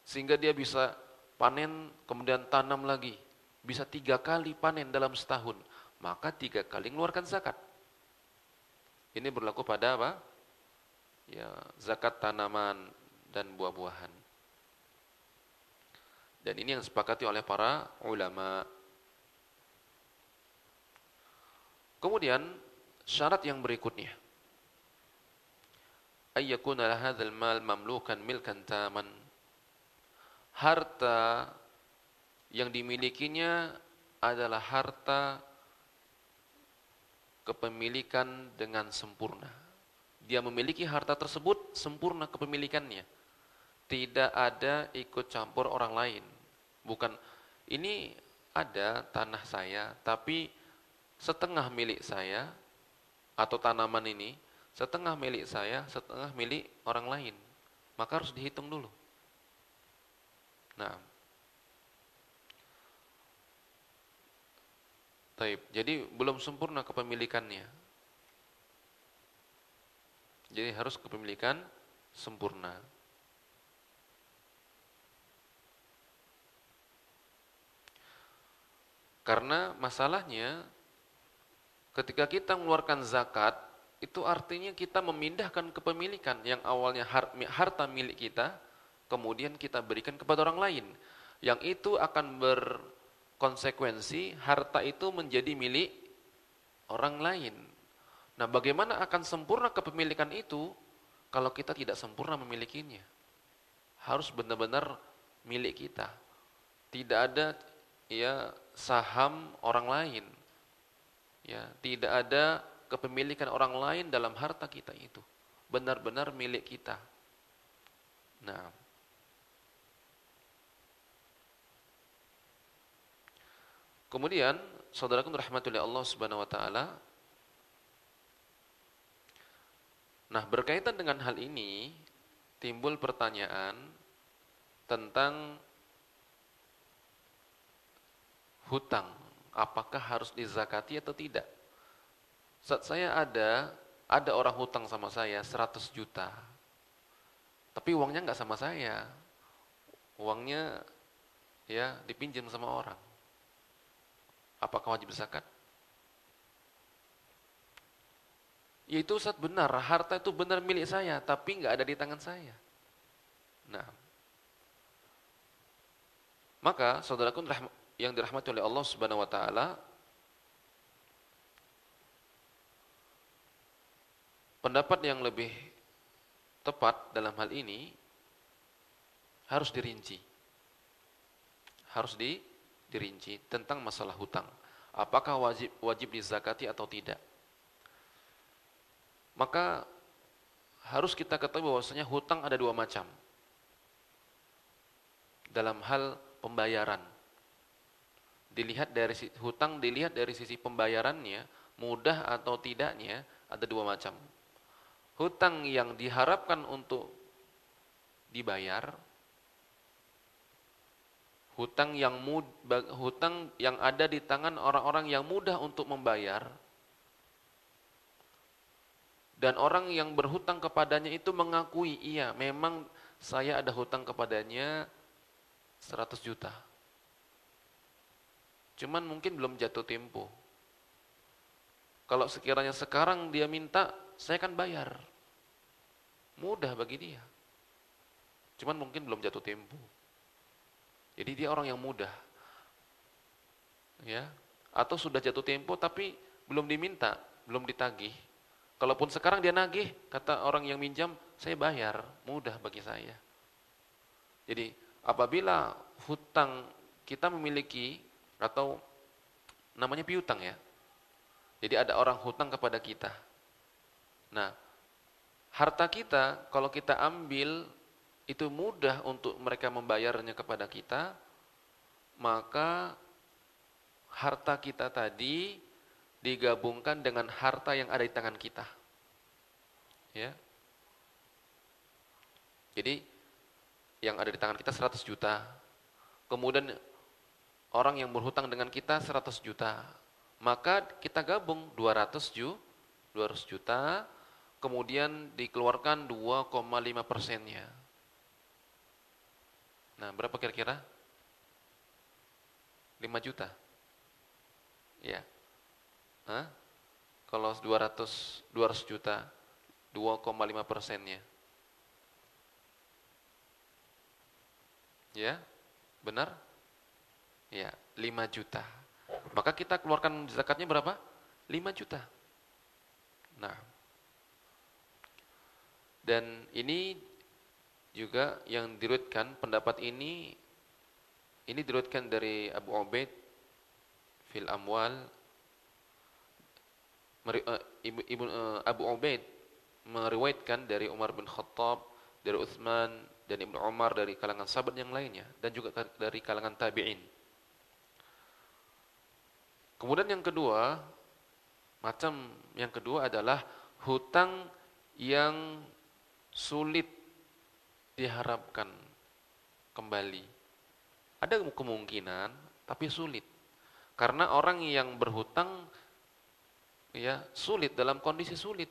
Sehingga dia bisa panen, kemudian tanam lagi. Bisa 3 kali panen dalam setahun, maka 3 kali mengeluarkan zakat. Ini berlaku pada apa? Ya, zakat tanaman dan buah-buahan. Dan ini yang disepakati oleh para ulama. Kemudian syarat yang berikutnya, ayyakuna hadzal mal mamlukan milkan taman. Harta yang dimilikinya adalah harta kepemilikan dengan sempurna. Dia memiliki harta tersebut sempurna kepemilikannya. Tidak ada ikut campur orang lain. Bukan, ini ada tanah saya, tapi setengah milik saya, atau tanaman ini, setengah milik saya, setengah milik orang lain. Maka harus dihitung dulu. Nah, taib. Jadi belum sempurna kepemilikannya. Jadi harus kepemilikan sempurna. Karena masalahnya ketika kita mengeluarkan zakat, itu artinya kita memindahkan kepemilikan yang awalnya harta milik kita, kemudian kita berikan kepada orang lain. Yang itu akan berkonsekuensi harta itu menjadi milik orang lain. Nah, bagaimana akan sempurna kepemilikan itu kalau kita tidak sempurna memilikinya? Harus benar-benar milik kita. Tidak ada ya saham orang lain. Ya, tidak ada kepemilikan orang lain dalam harta kita itu. Benar-benar milik kita. Nah, kemudian saudaraku rahmatullahi Allah Subhanahu wa taala. Nah, berkaitan dengan hal ini timbul pertanyaan tentang hutang. Apakah harus dizakati atau tidak? Saat saya ada orang hutang sama saya 100 juta. Tapi uangnya nggak sama saya. Uangnya ya dipinjam sama orang. Apakah wajib zakat? Yaitu Ustaz benar, harta itu benar milik saya, tapi nggak ada di tangan saya. Nah, maka saudaraku yang dirahmati oleh Allah Subhanahu wa taala, pendapat yang lebih tepat dalam hal ini harus dirinci. Harus dirinci tentang masalah hutang. Apakah wajib dizakati atau tidak? Maka harus kita ketahui bahwasanya hutang ada dua macam. Dalam hal pembayaran. Hutang dilihat dari sisi pembayarannya, mudah atau tidaknya, ada dua macam. Hutang yang diharapkan untuk dibayar, hutang yang ada di tangan orang-orang yang mudah untuk membayar, dan orang yang berhutang kepadanya itu mengakui, iya memang saya ada hutang kepadanya 100 juta. Cuman mungkin belum jatuh tempo. Kalau sekiranya sekarang dia minta, saya akan bayar. Mudah bagi dia. Cuman mungkin belum jatuh tempo. Jadi dia orang yang mudah. Ya, atau sudah jatuh tempo tapi belum diminta, belum ditagih. Kalaupun sekarang dia nagih, kata orang yang minjam, saya bayar, mudah bagi saya. Jadi apabila hutang kita memiliki, atau namanya piutang ya. Jadi ada orang hutang kepada kita. Nah, harta kita kalau kita ambil itu mudah untuk mereka membayarnya kepada kita, maka harta kita tadi digabungkan dengan harta yang ada di tangan kita. Ya. Jadi yang ada di tangan kita 100 juta. Kemudian orang yang berhutang dengan kita 100 juta. Maka kita gabung 200 juta, kemudian dikeluarkan 2,5%-nya. Nah, berapa kira-kira? 5 juta. Ya. Hah? Kalau 200 juta, 2,5%-nya. Ya, benar? Ya, 5 juta. Maka kita keluarkan zakatnya berapa? 5 juta. Nah, Dan ini juga yang diriwayatkan, pendapat ini diriwayatkan dari Abu Ubaid fil Amwal. Abu Ubaid meriwayatkan dari Umar bin Khattab, dari Utsman dan Ibnu Umar, dari kalangan sahabat yang lainnya, dan juga dari kalangan tabi'in. Kemudian macam yang kedua adalah hutang yang sulit diharapkan kembali. Ada kemungkinan tapi sulit. Karena orang yang berhutang ya sulit, dalam kondisi sulit.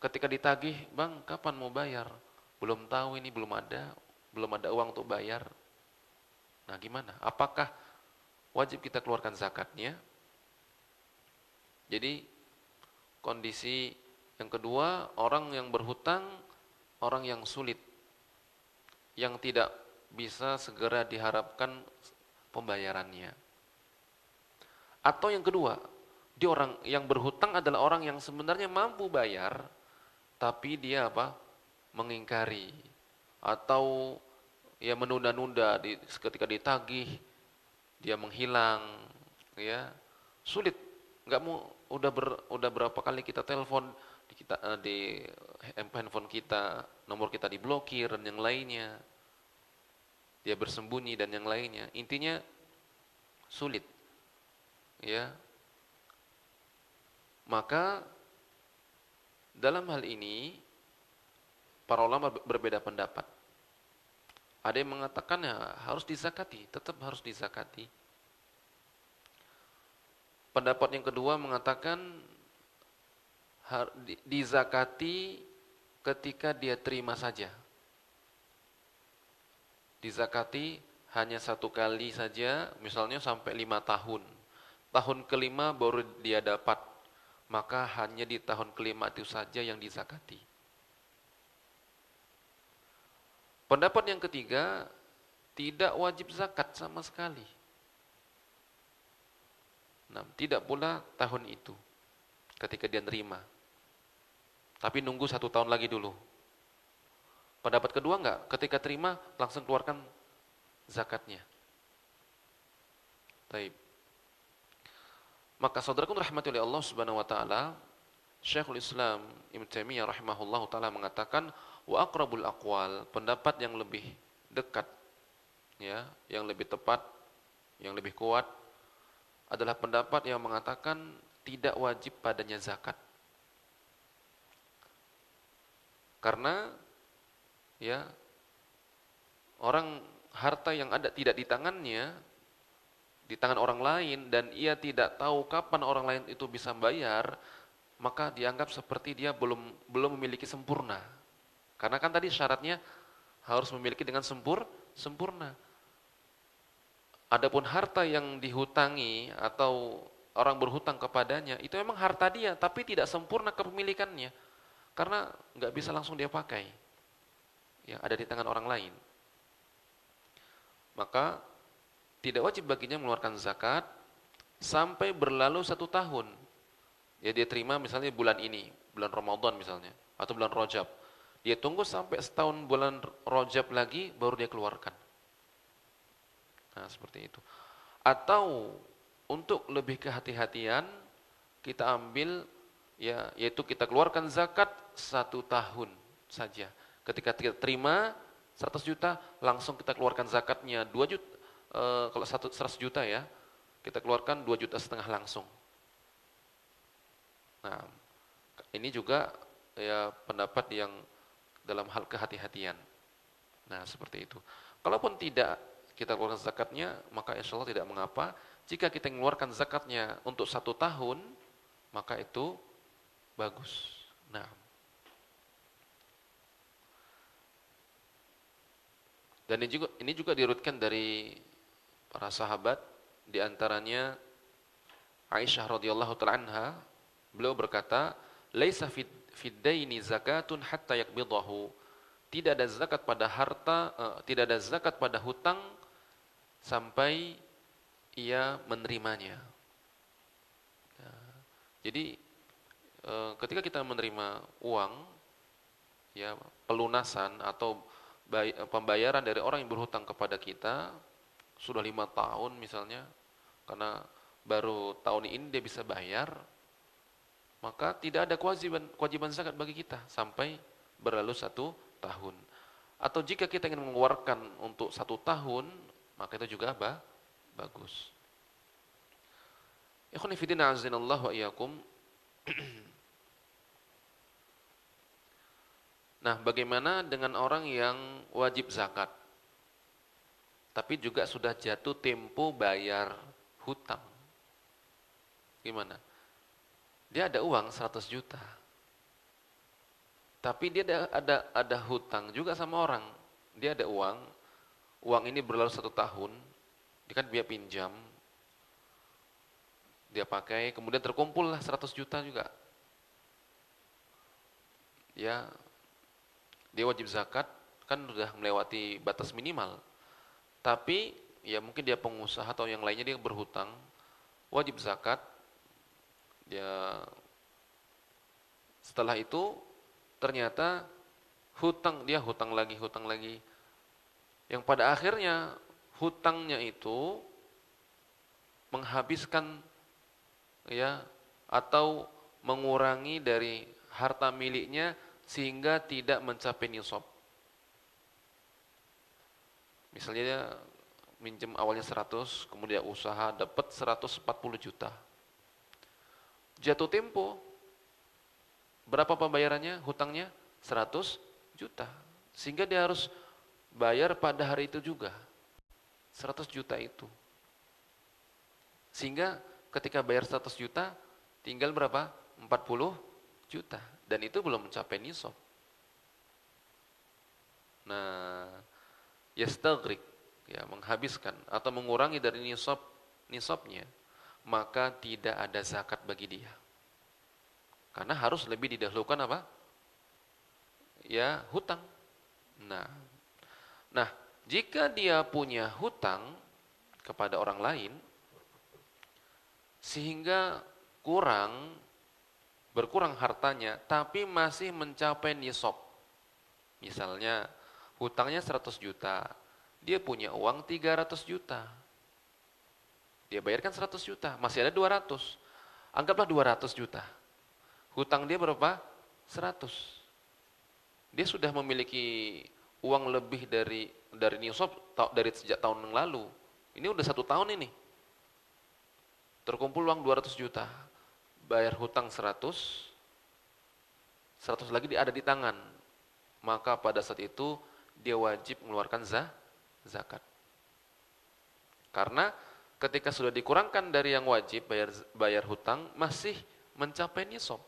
Ketika ditagih, "Bang, kapan mau bayar?" "Belum tahu, ini belum ada uang untuk bayar." Nah, gimana? Apakah wajib kita keluarkan zakatnya? Jadi kondisi yang kedua, orang yang berhutang, orang yang sulit, yang tidak bisa segera diharapkan pembayarannya. Atau yang kedua, dia orang yang berhutang adalah orang yang sebenarnya mampu bayar, tapi dia mengingkari atau ya menunda-nunda, ketika ditagih dia menghilang, ya sulit, nggak mau, udah berapa kali kita telepon, di handphone kita nomor kita diblokir dan yang lainnya, dia bersembunyi dan yang lainnya, intinya sulit, ya. Maka dalam hal ini para ulama berbeda pendapat. Ada yang mengatakan ya harus dizakati, tetap harus dizakati. Pendapat yang kedua mengatakan dizakati ketika dia terima saja. Dizakati hanya satu kali saja, misalnya sampai 5 tahun. Tahun kelima baru dia dapat, maka hanya di tahun kelima itu saja yang dizakati. Pendapat yang ketiga, tidak wajib zakat sama sekali. Nah, tidak pula tahun itu ketika dia nerima, tapi nunggu 1 tahun lagi dulu. Pendapat kedua enggak, ketika terima langsung keluarkan zakatnya. Baik. Maka saudaraku rahmati oleh Allah Subhanahu wa taala, Syekhul Islam Ibnu Taimiyah rahimahullahu taala mengatakan, wa aqrabul aqwal, pendapat yang lebih dekat, ya, yang lebih tepat, yang lebih kuat adalah pendapat yang mengatakan tidak wajib padanya zakat. Karena ya orang harta yang ada tidak di tangannya, di tangan orang lain, dan ia tidak tahu kapan orang lain itu bisa bayar, maka dianggap seperti dia belum memiliki sempurna. Karena kan tadi syaratnya harus memiliki dengan sempurna. Adapun harta yang dihutangi atau orang berhutang kepadanya, itu memang harta dia, tapi tidak sempurna kepemilikannya. Karena nggak bisa langsung dia pakai. Ya, ada di tangan orang lain. Maka tidak wajib baginya mengeluarkan zakat sampai berlalu 1 tahun. Ya, dia terima misalnya bulan ini, bulan Ramadan misalnya, atau bulan Rajab. Dia tunggu sampai setahun bulan Rajab lagi baru dia keluarkan. Nah, seperti itu. Atau untuk lebih kehati-hatian, kita ambil ya, yaitu kita keluarkan zakat 1 tahun saja. Ketika kita terima 100 juta, langsung kita keluarkan zakatnya 2 juta. Kalau 100 juta ya, kita keluarkan 2,5 juta langsung. Nah, ini juga ya pendapat yang dalam hal kehati-hatian. Nah, seperti itu. Kalaupun tidak kita keluarkan zakatnya, maka insya Allah tidak mengapa. Jika kita mengeluarkan zakatnya untuk 1 tahun, maka itu bagus. Nah, dan ini juga dirutkan dari para sahabat, di antaranya Aisyah radhiyallahu taala anha, beliau berkata, "Laisa fid daini zakatun hatta yakbidahu." Tidak ada zakat pada harta, tidak ada zakat pada hutang sampai ia menerimanya. Ya, jadi ketika kita menerima uang, ya pelunasan atau pembayaran dari orang yang berhutang kepada kita sudah 5 tahun misalnya, karena baru tahun ini dia bisa bayar, maka tidak ada kewajiban zakat bagi kita sampai berlalu 1 tahun. Atau jika kita ingin mengeluarkan untuk 1 tahun, maka itu juga bagus. Ikhwan fillah azinallahu wa iyyakum. Nah, bagaimana dengan orang yang wajib zakat, tapi juga sudah jatuh tempo bayar hutang? Gimana? Dia ada uang 100 juta, tapi dia ada hutang juga sama orang. Dia ada uang ini berlalu 1 tahun, dia kan dia pinjam, dia pakai, kemudian terkumpul lah 100 juta juga. Ya, dia wajib zakat, kan sudah melewati batas minimal. Tapi ya mungkin dia pengusaha atau yang lainnya dia berhutang, wajib zakat. Dia setelah itu ternyata dia hutang lagi. Yang pada akhirnya hutangnya itu menghabiskan ya atau mengurangi dari harta miliknya sehingga tidak mencapai nisab. Misalnya dia minjem awalnya 100, kemudian usaha dapat 140 juta. Jatuh tempo, berapa pembayarannya? Hutangnya 100 juta. Sehingga dia harus bayar pada hari itu juga 100 juta itu. Sehingga ketika bayar 100 juta, tinggal berapa? 40 juta. Dan itu belum mencapai nisab. Nah, yastagrik, ya menghabiskan atau mengurangi dari nisabnya, maka tidak ada zakat bagi dia. Karena harus lebih didahulukan apa? Ya, hutang. Nah, jika dia punya hutang kepada orang lain sehingga berkurang hartanya tapi masih mencapai nisab. Misalnya hutangnya 100 juta, dia punya uang 300 juta. Dia bayarkan 100 juta, masih ada 200. Anggaplah 200 juta. Hutang dia berapa? 100. Dia sudah memiliki uang lebih dari nisab dari sejak tahun yang lalu. Ini udah 1 tahun ini. Terkumpul uang 200 juta. Bayar hutang 100 lagi ada di tangan. Maka pada saat itu dia wajib mengeluarkan zakat. Karena ketika sudah dikurangkan dari yang wajib bayar hutang, masih mencapai nisab.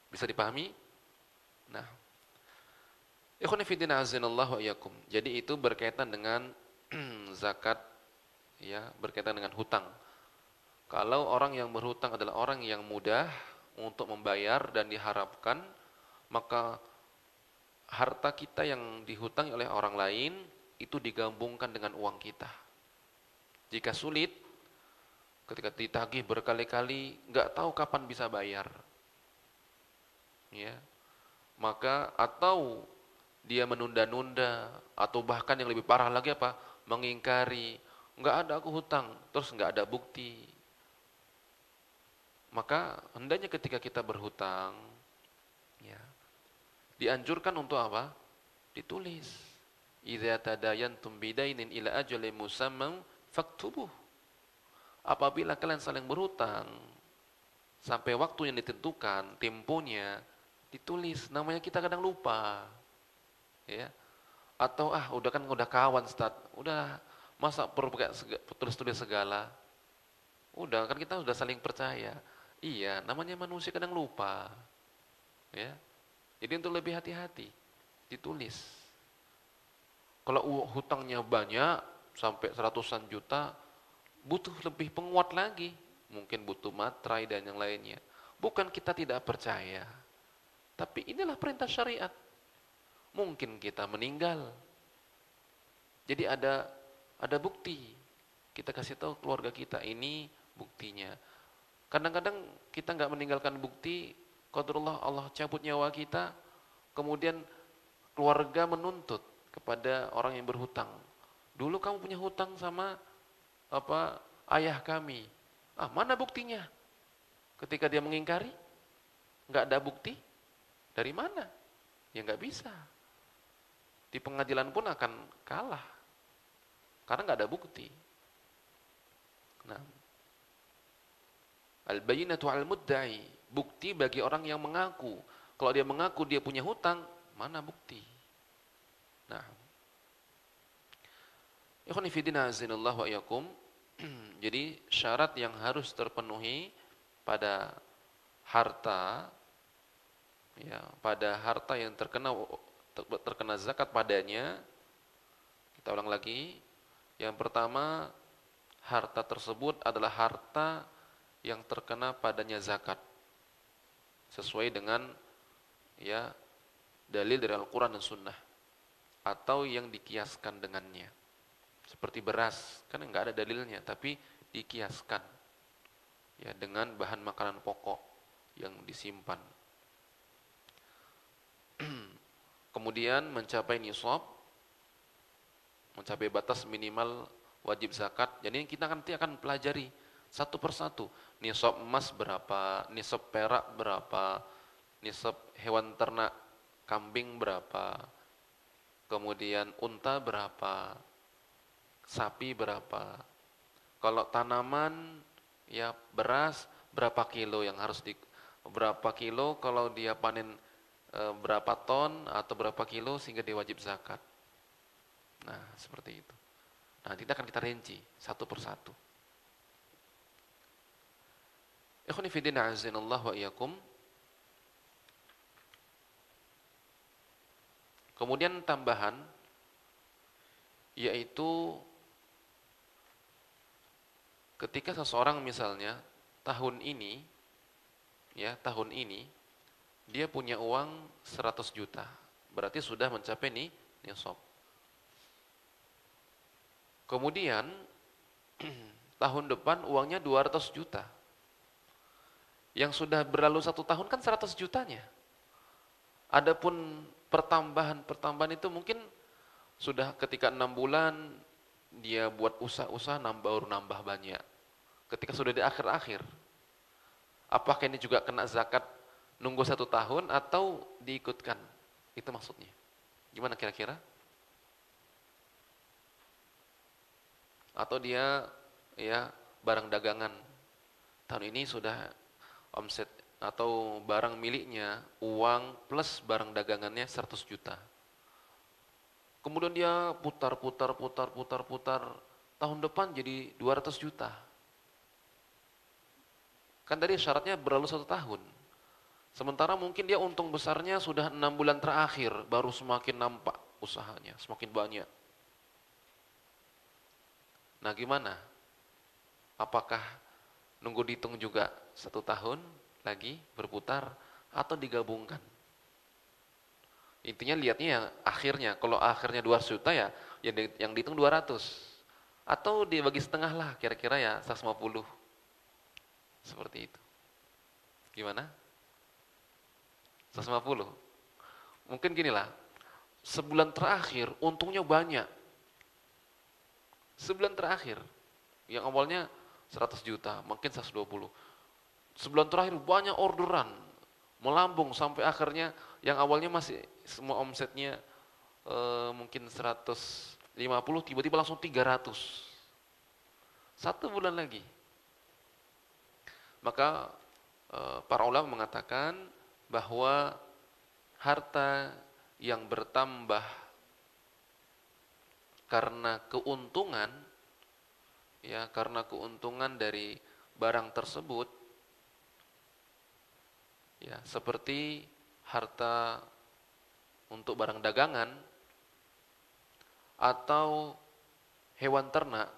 Bisa dipahami? Nah, ikhwan fillah azinallahu wa iyyakum. Jadi itu berkaitan dengan zakat, ya, berkaitan dengan hutang. Kalau orang yang berhutang adalah orang yang mudah untuk membayar dan diharapkan, maka harta kita yang dihutangi oleh orang lain itu digabungkan dengan uang kita. Jika sulit, ketika ditagih berkali-kali, nggak tahu kapan bisa bayar, ya, maka atau dia menunda-nunda, atau bahkan yang lebih parah lagi apa? Mengingkari, nggak ada aku hutang, terus nggak ada bukti. Maka hendaknya ketika kita berhutang, ya, dianjurkan untuk apa? Ditulis. Idza tadayantum bidainin ila ajalin musamman faktubuh. Apabila kalian saling berhutang sampai waktu yang ditentukan, temponya, ditulis. Namanya kita kadang lupa. Ya. Atau udah kawan Ustaz. Udah masa perlu tulis-tulis segala. Udah kan kita sudah saling percaya. Iya, namanya manusia kadang lupa. Ya. Jadi untuk lebih hati-hati, ditulis. Kalau hutangnya banyak sampai 100-an juta, butuh lebih penguat lagi. Mungkin butuh materai dan yang lainnya. Bukan kita tidak percaya, tapi inilah perintah syariat. Mungkin kita meninggal. Jadi ada bukti. Kita kasih tahu keluarga kita, ini buktinya. Kadang-kadang kita nggak meninggalkan bukti, qadarullah Allah cabut nyawa kita, kemudian keluarga menuntut kepada orang yang berhutang. Dulu kamu punya hutang sama ayah kami. Mana buktinya? Ketika dia mengingkari, nggak ada bukti, dari mana? Ya nggak bisa. Di pengadilan pun akan kalah, karena nggak ada bukti. Nah, al-bayyinatu 'alal mudda'i, bukti bagi orang yang mengaku. Kalau dia mengaku dia punya hutang, mana bukti? Nah, ikhwani fi din azinallahu wa iyyakum. Jadi syarat yang harus terpenuhi pada harta, ya, pada harta yang terkena zakat padanya, kita ulang lagi. Yang pertama, harta tersebut adalah harta yang terkena padanya zakat sesuai dengan ya dalil dari Al-Qur'an dan Sunnah, atau yang dikiaskan dengannya. Seperti beras, kan enggak ada dalilnya tapi dikiaskan ya dengan bahan makanan pokok yang disimpan. Kemudian mencapai nisab, mencapai batas minimal wajib zakat. Jadi kita nanti akan pelajari satu persatu. Nisab emas berapa, nisab perak berapa, nisab hewan ternak kambing berapa, kemudian unta berapa, sapi berapa. Kalau tanaman ya beras berapa kilo yang harus berapa kilo kalau dia panen berapa ton atau berapa kilo sehingga dia wajib zakat. Nah, seperti itu. Nanti kita akan rinci satu persatu. Ikhwani fi din a'azinallahu wa iyyakum. Kemudian tambahan yaitu ketika seseorang misalnya tahun ini dia punya uang 100 juta, berarti sudah mencapai nisab. Kemudian tahun depan uangnya 200 juta. Yang sudah berlalu 1 tahun kan 100 jutanya. Adapun pertambahan itu mungkin sudah ketika 6 bulan dia buat usaha-usaha baru nambah banyak. Ketika sudah di akhir-akhir, apakah ini juga kena zakat nunggu 1 tahun atau diikutkan? Itu maksudnya. Gimana kira-kira? Atau dia ya barang dagangan tahun ini sudah omset atau barang miliknya uang plus barang dagangannya 100 juta. Kemudian dia putar tahun depan jadi 200 juta. Kan tadi syaratnya berlalu 1 tahun. Sementara mungkin dia untung besarnya sudah 6 bulan terakhir baru semakin nampak usahanya, semakin banyak. Nah, gimana? Apakah nunggu dihitung juga 1 tahun lagi berputar atau digabungkan? Intinya lihatnya yang akhirnya. Kalau akhirnya 200 juta ya yang dihitung 200. Atau dibagi setengah lah, kira-kira ya 150. Seperti itu. Gimana? 150. Mungkin ginilah. Sebulan terakhir untungnya banyak. Sebulan terakhir yang awalnya 100 juta, mungkin 120. Sebulan terakhir banyak orderan, melambung sampai akhirnya yang awalnya masih semua omsetnya mungkin 150, tiba-tiba langsung 300. 1 bulan lagi. Maka para ulama mengatakan bahwa harta yang bertambah karena keuntungan dari barang tersebut ya, seperti harta untuk barang dagangan atau hewan ternak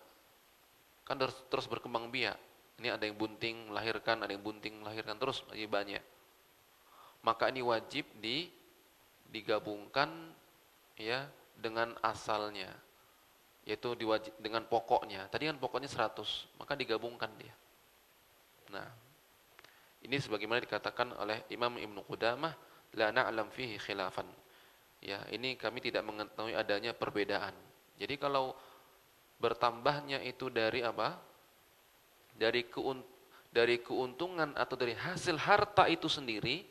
kan terus berkembang biak. Ini ada yang bunting melahirkan, ada yang bunting melahirkan, terus lagi banyak. Maka ini wajib digabungkan ya dengan asalnya, yaitu dengan pokoknya. Tadi kan pokoknya 100, maka digabungkan dia. Nah, Ini sebagaimana dikatakan oleh Imam Ibnu Qudamah, la na'lam fihi khilafan. Ya, ini kami tidak mengetahui adanya perbedaan. Jadi kalau bertambahnya itu dari apa? Dari keuntungan atau dari hasil harta itu sendiri,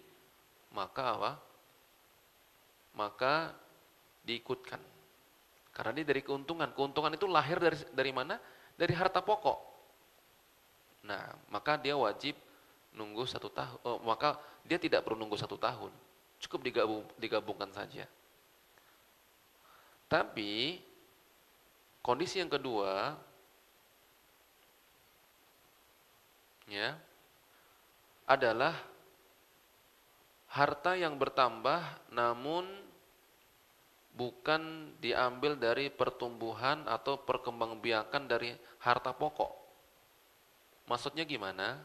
maka apa? Maka diikutkan. Karena dia dari keuntungan. Keuntungan itu lahir dari mana? Dari harta pokok. Nah, maka dia wajib nunggu 1 tahun. Oh, maka dia tidak perlu nunggu 1 tahun. Cukup digabungkan saja. Tapi kondisi yang kedua, ya, adalah harta yang bertambah namun bukan diambil dari pertumbuhan atau perkembangbiakan dari harta pokok. Maksudnya gimana?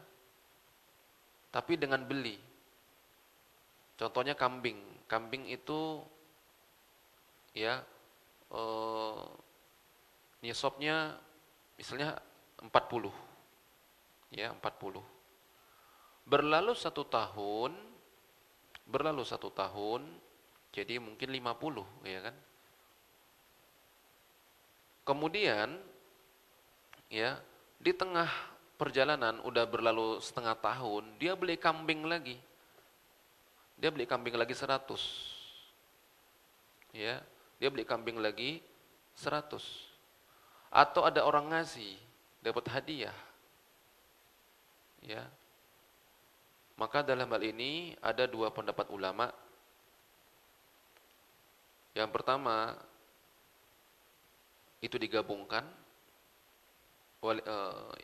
Tapi dengan beli. Contohnya kambing. Kambing itu ya nisabnya misalnya 40. Ya, 40. Berlalu 1 tahun, jadi mungkin 50, ya kan? Kemudian ya, di tengah perjalanan udah berlalu setengah tahun, dia beli kambing lagi. Dia beli kambing lagi 100. Ya, dia beli kambing lagi 100. Atau ada orang ngasih, dapat hadiah. Ya. Maka dalam hal ini ada 2 pendapat ulama. Yang pertama, itu digabungkan,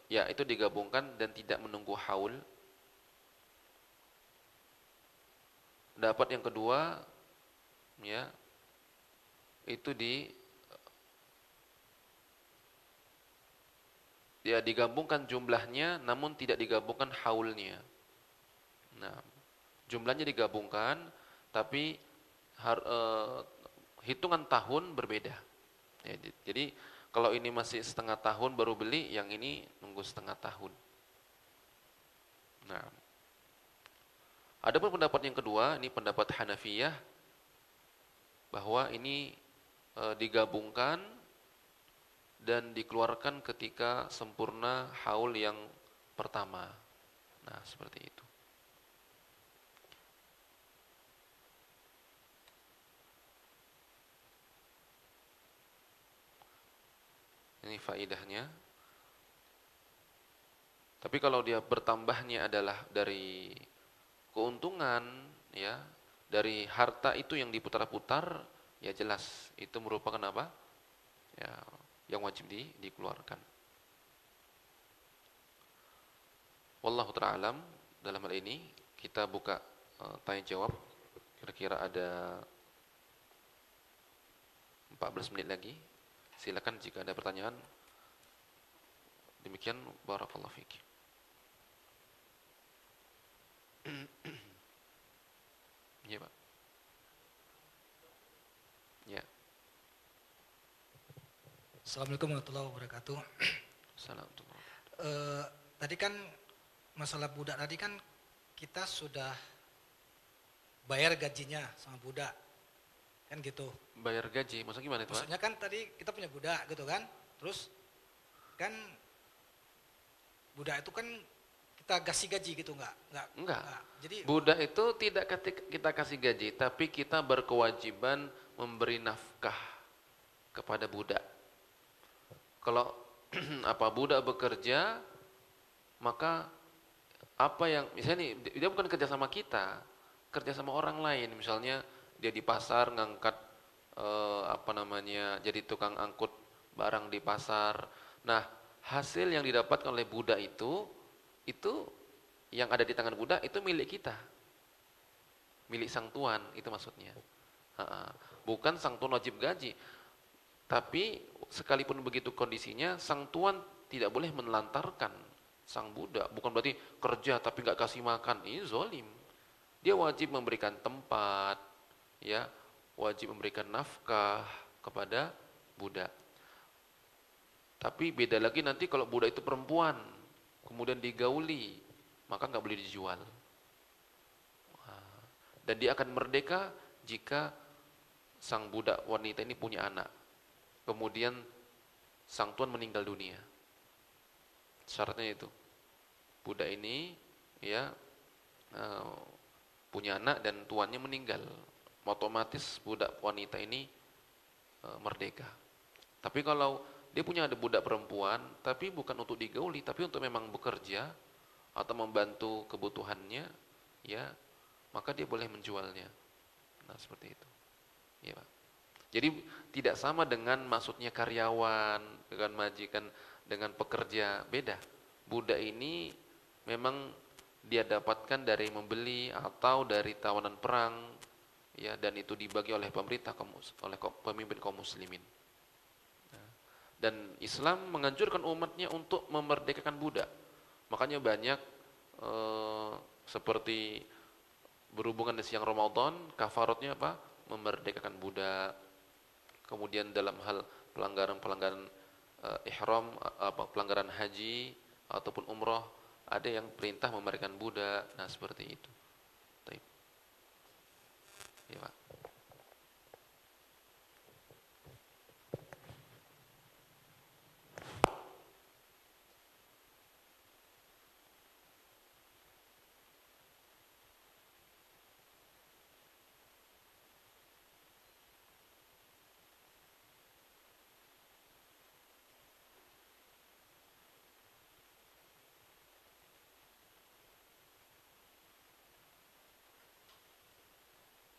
itu digabungkan dan tidak menunggu haul. Pendapat yang kedua, ya, itu digabungkan jumlahnya namun tidak digabungkan haulnya. Nah, jumlahnya digabungkan tapi hitungan tahun berbeda. Ya, jadi kalau ini masih setengah tahun baru beli, yang ini nunggu setengah tahun. Nah, adapun pendapat yang kedua, ini pendapat Hanafiyah, bahwa ini digabungkan dan dikeluarkan ketika sempurna haul yang pertama. Nah, seperti itu. Ini faidahnya. Tapi kalau dia bertambahnya adalah dari keuntungan, ya, dari harta itu yang diputar-putar, ya jelas itu merupakan apa? Ya, yang wajib dikeluarkan. Wallahu ta'ala alam. Dalam hal ini kita buka tanya jawab. Kira-kira ada 14 menit lagi. Silakan jika ada pertanyaan. Demikian, barakallahu fiik. Ya, Pak. Ya. Assalamualaikum warahmatullahi wabarakatuh. Assalamualaikum. Tadi kan masalah budak tadi kan kita sudah bayar gajinya sama budak, kan gitu. Bayar gaji, maksudnya gimana itu, Pak? Maksudnya kan tadi kita punya budak gitu kan, terus kan budak itu kan kita kasih gaji gitu enggak. Jadi budak itu tidak kita kasih gaji, tapi kita berkewajiban memberi nafkah kepada budak. Kalau budak bekerja, maka apa yang misalnya dia bukan kerja sama kita, kerja sama orang lain. Misalnya dia di pasar ngangkat jadi tukang angkut barang di pasar. Nah, hasil yang didapatkan oleh budak itu yang ada di tangan budak itu milik kita, milik sang tuan, itu maksudnya. Bukan sang tuan wajib gaji, tapi sekalipun begitu kondisinya, sang tuan tidak boleh menelantarkan sang budak. Bukan berarti kerja tapi nggak kasih makan, ini zolim. Dia wajib memberikan tempat, ya, wajib memberikan nafkah kepada budak. Tapi beda lagi nanti kalau budak itu perempuan, kemudian digauli, maka nggak boleh dijual. Dan dia akan merdeka jika sang budak wanita ini punya anak. Kemudian sang tuan meninggal dunia. Syaratnya itu. Budak ini ya punya anak dan tuannya meninggal. Otomatis budak wanita ini merdeka. Tapi kalau dia punya ada budak perempuan, tapi bukan untuk digauli, tapi untuk memang bekerja atau membantu kebutuhannya, ya, maka dia boleh menjualnya. Nah, seperti itu. Ya, Pak. Jadi tidak sama dengan maksudnya karyawan, dengan majikan, dengan pekerja, beda. Budak ini memang dia dapatkan dari membeli atau dari tawanan perang, ya, dan itu dibagi oleh pemerintah, oleh pemimpin kaum muslimin. Dan Islam menganjurkan umatnya untuk memerdekakan budak. Makanya banyak seperti berhubungan dengan siang Ramadan, kafaratnya apa? Memerdekakan budak. Kemudian dalam hal pelanggaran-pelanggaran ihram, pelanggaran haji ataupun umrah, ada yang perintah memerdekakan budak. Nah, seperti itu. Baik. Ya, Pak.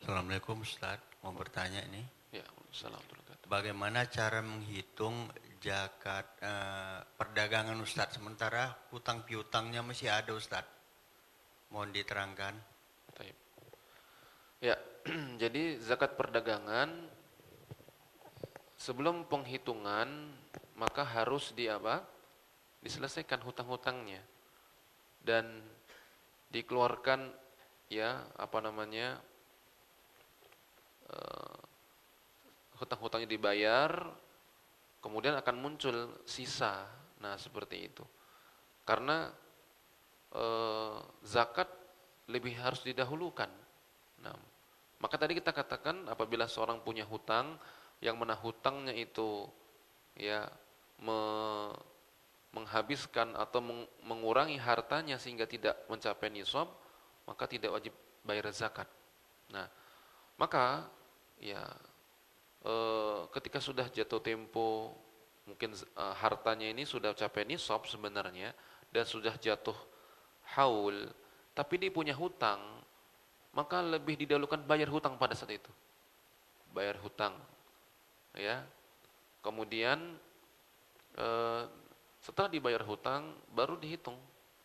Assalamualaikum Ustaz, mau bertanya nih. Ya, assalamualaikum. Bagaimana cara menghitung zakat perdagangan Ustaz, sementara hutang piutangnya masih ada Ustaz? Mohon diterangkan. Baik. Ya, jadi zakat perdagangan sebelum penghitungan maka harus diselesaikan hutang-hutangnya dan dikeluarkan hutang-hutangnya dibayar, kemudian akan muncul sisa. Nah, seperti itu. Karena zakat lebih harus didahulukan. Nah, maka tadi kita katakan apabila seorang punya hutang, yang mana hutangnya itu ya menghabiskan atau mengurangi hartanya sehingga tidak mencapai nisab, maka tidak wajib bayar zakat. Nah, maka ya ketika sudah jatuh tempo, mungkin hartanya ini sudah capai nisab sebenarnya dan sudah jatuh haul, tapi dia punya hutang, maka lebih didahulukan bayar hutang pada saat itu. Bayar hutang, ya. Kemudian setelah dibayar hutang, baru dihitung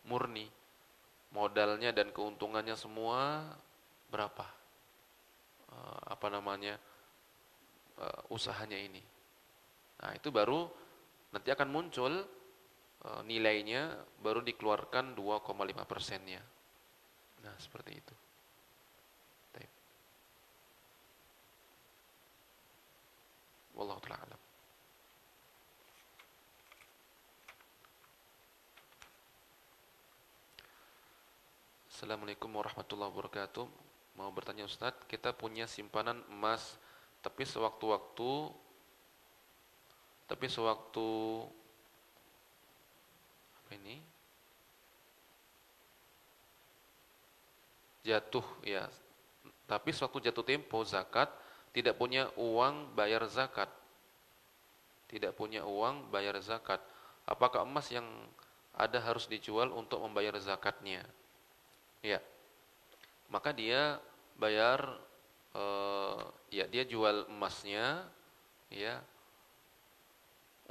murni modalnya dan keuntungannya semua berapa, usahanya ini. Nah, itu baru nanti akan muncul nilainya, baru dikeluarkan 2,5%-nya. Nah, seperti itu. Baik. Wallahu ta'ala a'lam. Assalamualaikum warahmatullahi wabarakatuh. Mau bertanya Ustadz, kita punya simpanan emas, tapi sewaktu-waktu jatuh ya. Tapi sewaktu jatuh tempo zakat, tidak punya uang bayar zakat. Tidak punya uang bayar zakat. Apakah emas yang ada harus dijual untuk membayar zakatnya? Ya. Maka dia bayar dia jual emasnya ya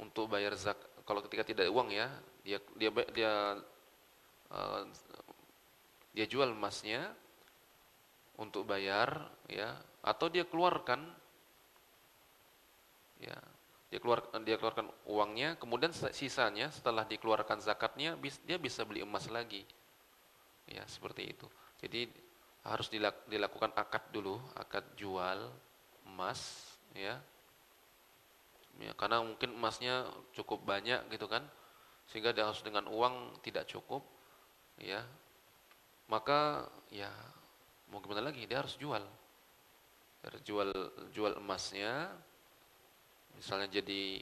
untuk bayar zakat. Kalau ketika tidak ada uang ya, dia jual emasnya untuk bayar ya, atau dia keluarkan ya, dia keluarkan uangnya, kemudian sisanya setelah dikeluarkan zakatnya dia bisa beli emas lagi. Ya, seperti itu. Jadi harus dilakukan akad dulu, akad jual emas ya. Ya, karena mungkin emasnya cukup banyak gitu kan, sehingga dia harus dengan uang tidak cukup ya. maka ya mau gimana lagi, dia harus jual. Jual emasnya, misalnya jadi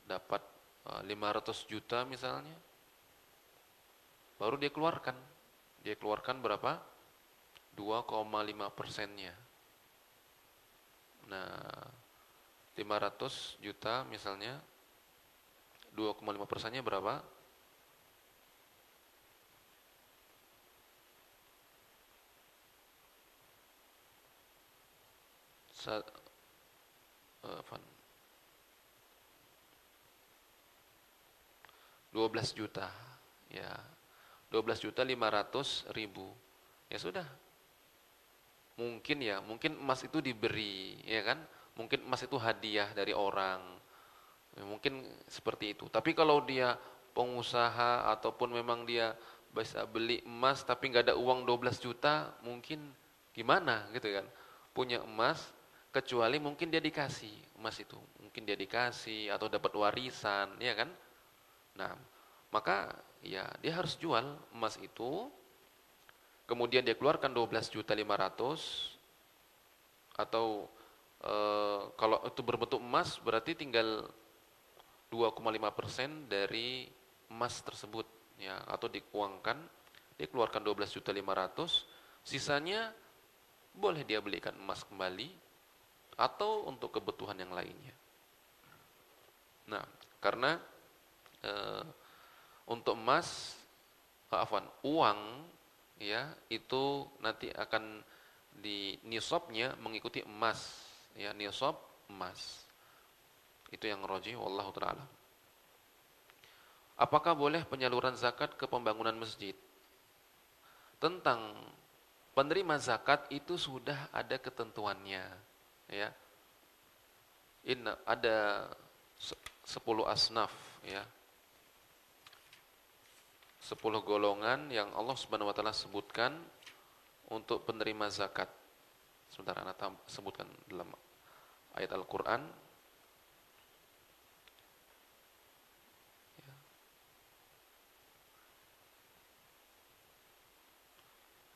dapat 500 juta misalnya, baru dia keluarkan. Dia keluarkan berapa? 2,5%-nya. Nah, 500 juta misalnya, 2,5%-nya berapa? Sa 12 juta. Ya. 12 juta 500 ribu. Ya sudah. Mungkin emas itu diberi, ya kan? Mungkin emas itu hadiah dari orang. Ya, mungkin seperti itu. Tapi kalau dia pengusaha ataupun memang dia bisa beli emas tapi nggak ada uang 12 juta, mungkin gimana gitu kan? Punya emas, kecuali mungkin dia dikasih emas itu. Mungkin dia dikasih atau dapat warisan, ya kan? Nah, maka ya dia harus jual emas itu, kemudian dia keluarkan 12 juta 500, atau kalau itu berbentuk emas berarti tinggal 2,5% dari emas tersebut, ya, atau dikuangkan, dia keluarkan 12 juta 500, sisanya boleh dia belikan emas kembali atau untuk kebutuhan yang lainnya. Nah, karena untuk emas, uang, ya, itu nanti akan di nisabnya mengikuti emas, ya, nisab emas. Itu yang rajih wallahu taala. Apakah boleh penyaluran zakat ke pembangunan masjid? Tentang penerima zakat itu sudah ada ketentuannya, ya. Ada 10 asnaf, ya. 10 golongan yang Allah Subhanahu wa taala sebutkan untuk penerima zakat. Sebentar, Anda sebutkan dalam ayat Al-Qur'an. Ya.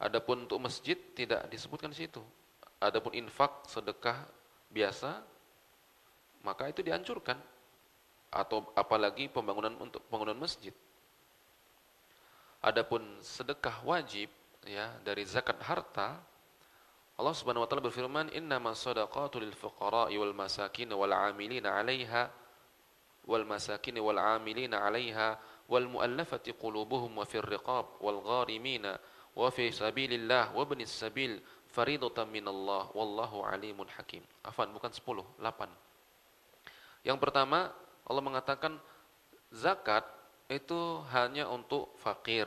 Adapun untuk masjid tidak disebutkan di situ. Adapun infak, sedekah biasa, maka itu dianjurkan. Atau apalagi pembangunan untuk pembangunan masjid. Adapun sedekah wajib, ya, dari zakat harta, Allah Subhanahu wa taala berfirman, "Innamas shadaqatu lil fuqara'i wal masakin wal 'amilina 'alaiha wal masakin wal 'amilina 'alaiha wal mu'allafati qulubuhum wa fir riqab wal gharimina wa fi sabilillah wa ibnis sabil faridatan minallah wallahu 'alimun hakim." Afwan, bukan 10, 8. Yang pertama, Allah mengatakan zakat itu hanya untuk fakir,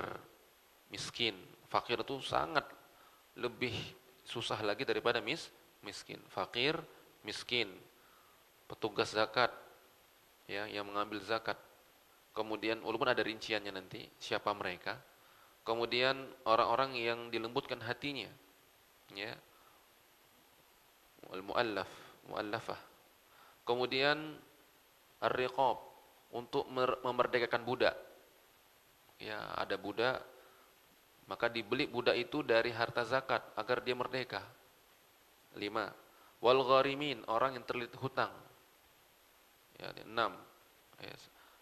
miskin. Fakir itu sangat lebih susah lagi daripada miskin. Fakir, miskin, petugas zakat, ya, yang mengambil zakat. Kemudian walaupun ada rinciannya nanti siapa mereka. Kemudian orang-orang yang dilembutkan hatinya, ya, muallafah. Kemudian ar-riqab, untuk memerdekakan budak. Ya, ada budak, maka dibeli budak itu dari harta zakat agar dia merdeka. 5. Wal gharimin, orang yang terlilit hutang. Ya, 6. Ya,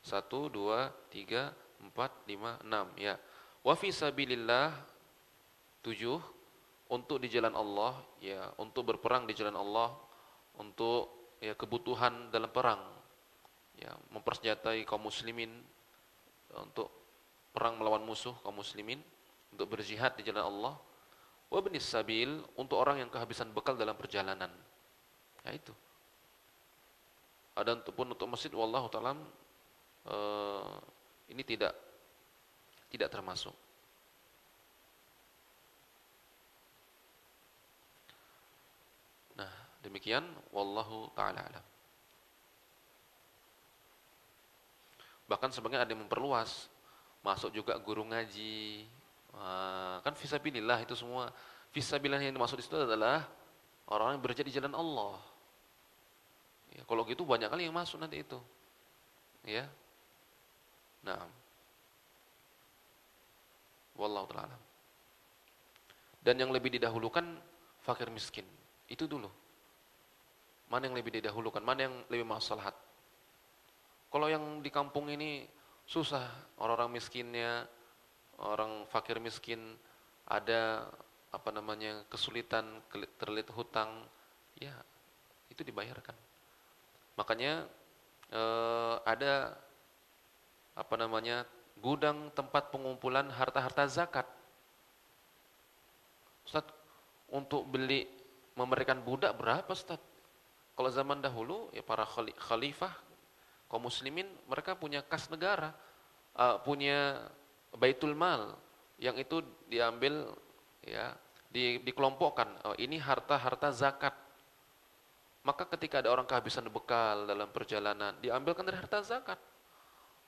1, 2, 3, 4, 5, 6. Ya. Wa fi sabilillah, 7. Untuk di jalan Allah, ya, untuk berperang di jalan Allah, untuk, ya, kebutuhan dalam perang. Ya, mempersenjatai kaum muslimin untuk perang melawan musuh kaum muslimin, untuk berjihad di jalan Allah. Wa ibnis sabil, untuk orang yang kehabisan bekal dalam perjalanan. Ya, itu. Adapun untuk masjid, wallahu ta'ala, ini tidak termasuk. Nah, demikian wallahu ta'ala alam. Bahkan sebagian ada yang memperluas, masuk juga guru ngaji. Kan fisabilillah itu semua. Fisabilillah yang dimaksud di situ adalah orang yang bekerja di jalan Allah. Ya, kalau gitu banyak kali yang masuk nanti itu. Ya. Nah. Wallahu ta'ala. Dan yang lebih didahulukan fakir miskin. Itu dulu. Mana yang lebih didahulukan, mana yang lebih maslahat. Kalau yang di kampung ini susah, orang-orang miskinnya, orang fakir miskin ada kesulitan, terlilit hutang, ya itu dibayarkan. Makanya ada gudang tempat pengumpulan harta-harta zakat. Ustaz, untuk beli memberikan budak berapa, Ustaz? Kalau zaman dahulu ya para khalifah kaum muslimin mereka punya kas negara, punya baitul mal yang itu diambil ya, dikelompokkan. Oh, ini harta-harta zakat. Maka ketika ada orang kehabisan bekal dalam perjalanan, diambilkan dari harta zakat.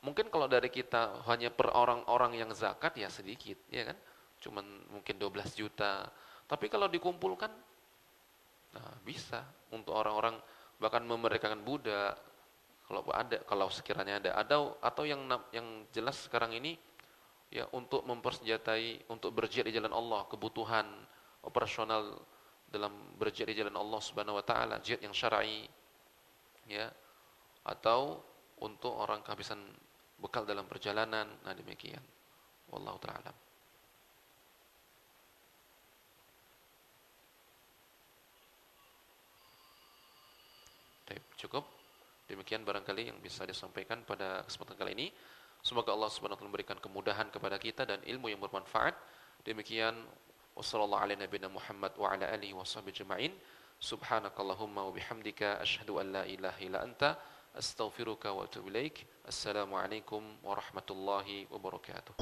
Mungkin kalau dari kita hanya per orang-orang yang zakat ya sedikit, ya kan? Cuman mungkin 12 juta. Tapi kalau dikumpulkan, nah bisa untuk orang-orang bahkan memerdekakan budak. Kalau sekiranya ada, atau yang jelas sekarang ini ya untuk mempersenjatai, untuk berjihad di jalan Allah, kebutuhan operasional dalam berjihad di jalan Allah Subhanahu wa taala, jihad yang syar'i, ya, atau untuk orang kehabisan bekal dalam perjalanan. Nah, demikian. Wallahu taala. Cukup. Demikian barangkali yang bisa disampaikan pada kesempatan kali ini. Semoga Allah Subhanahu wa taala memberikan kemudahan kepada kita dan ilmu yang bermanfaat. Demikian wassallallahu ala nabiyina Muhammad wa ala alihi washabbihi ajma'in. Subhanakallahumma wa bihamdika asyhadu an la ilaha illa anta astaghfiruka wa atubu ilaik. Assalamualaikum warahmatullahi wabarakatuh.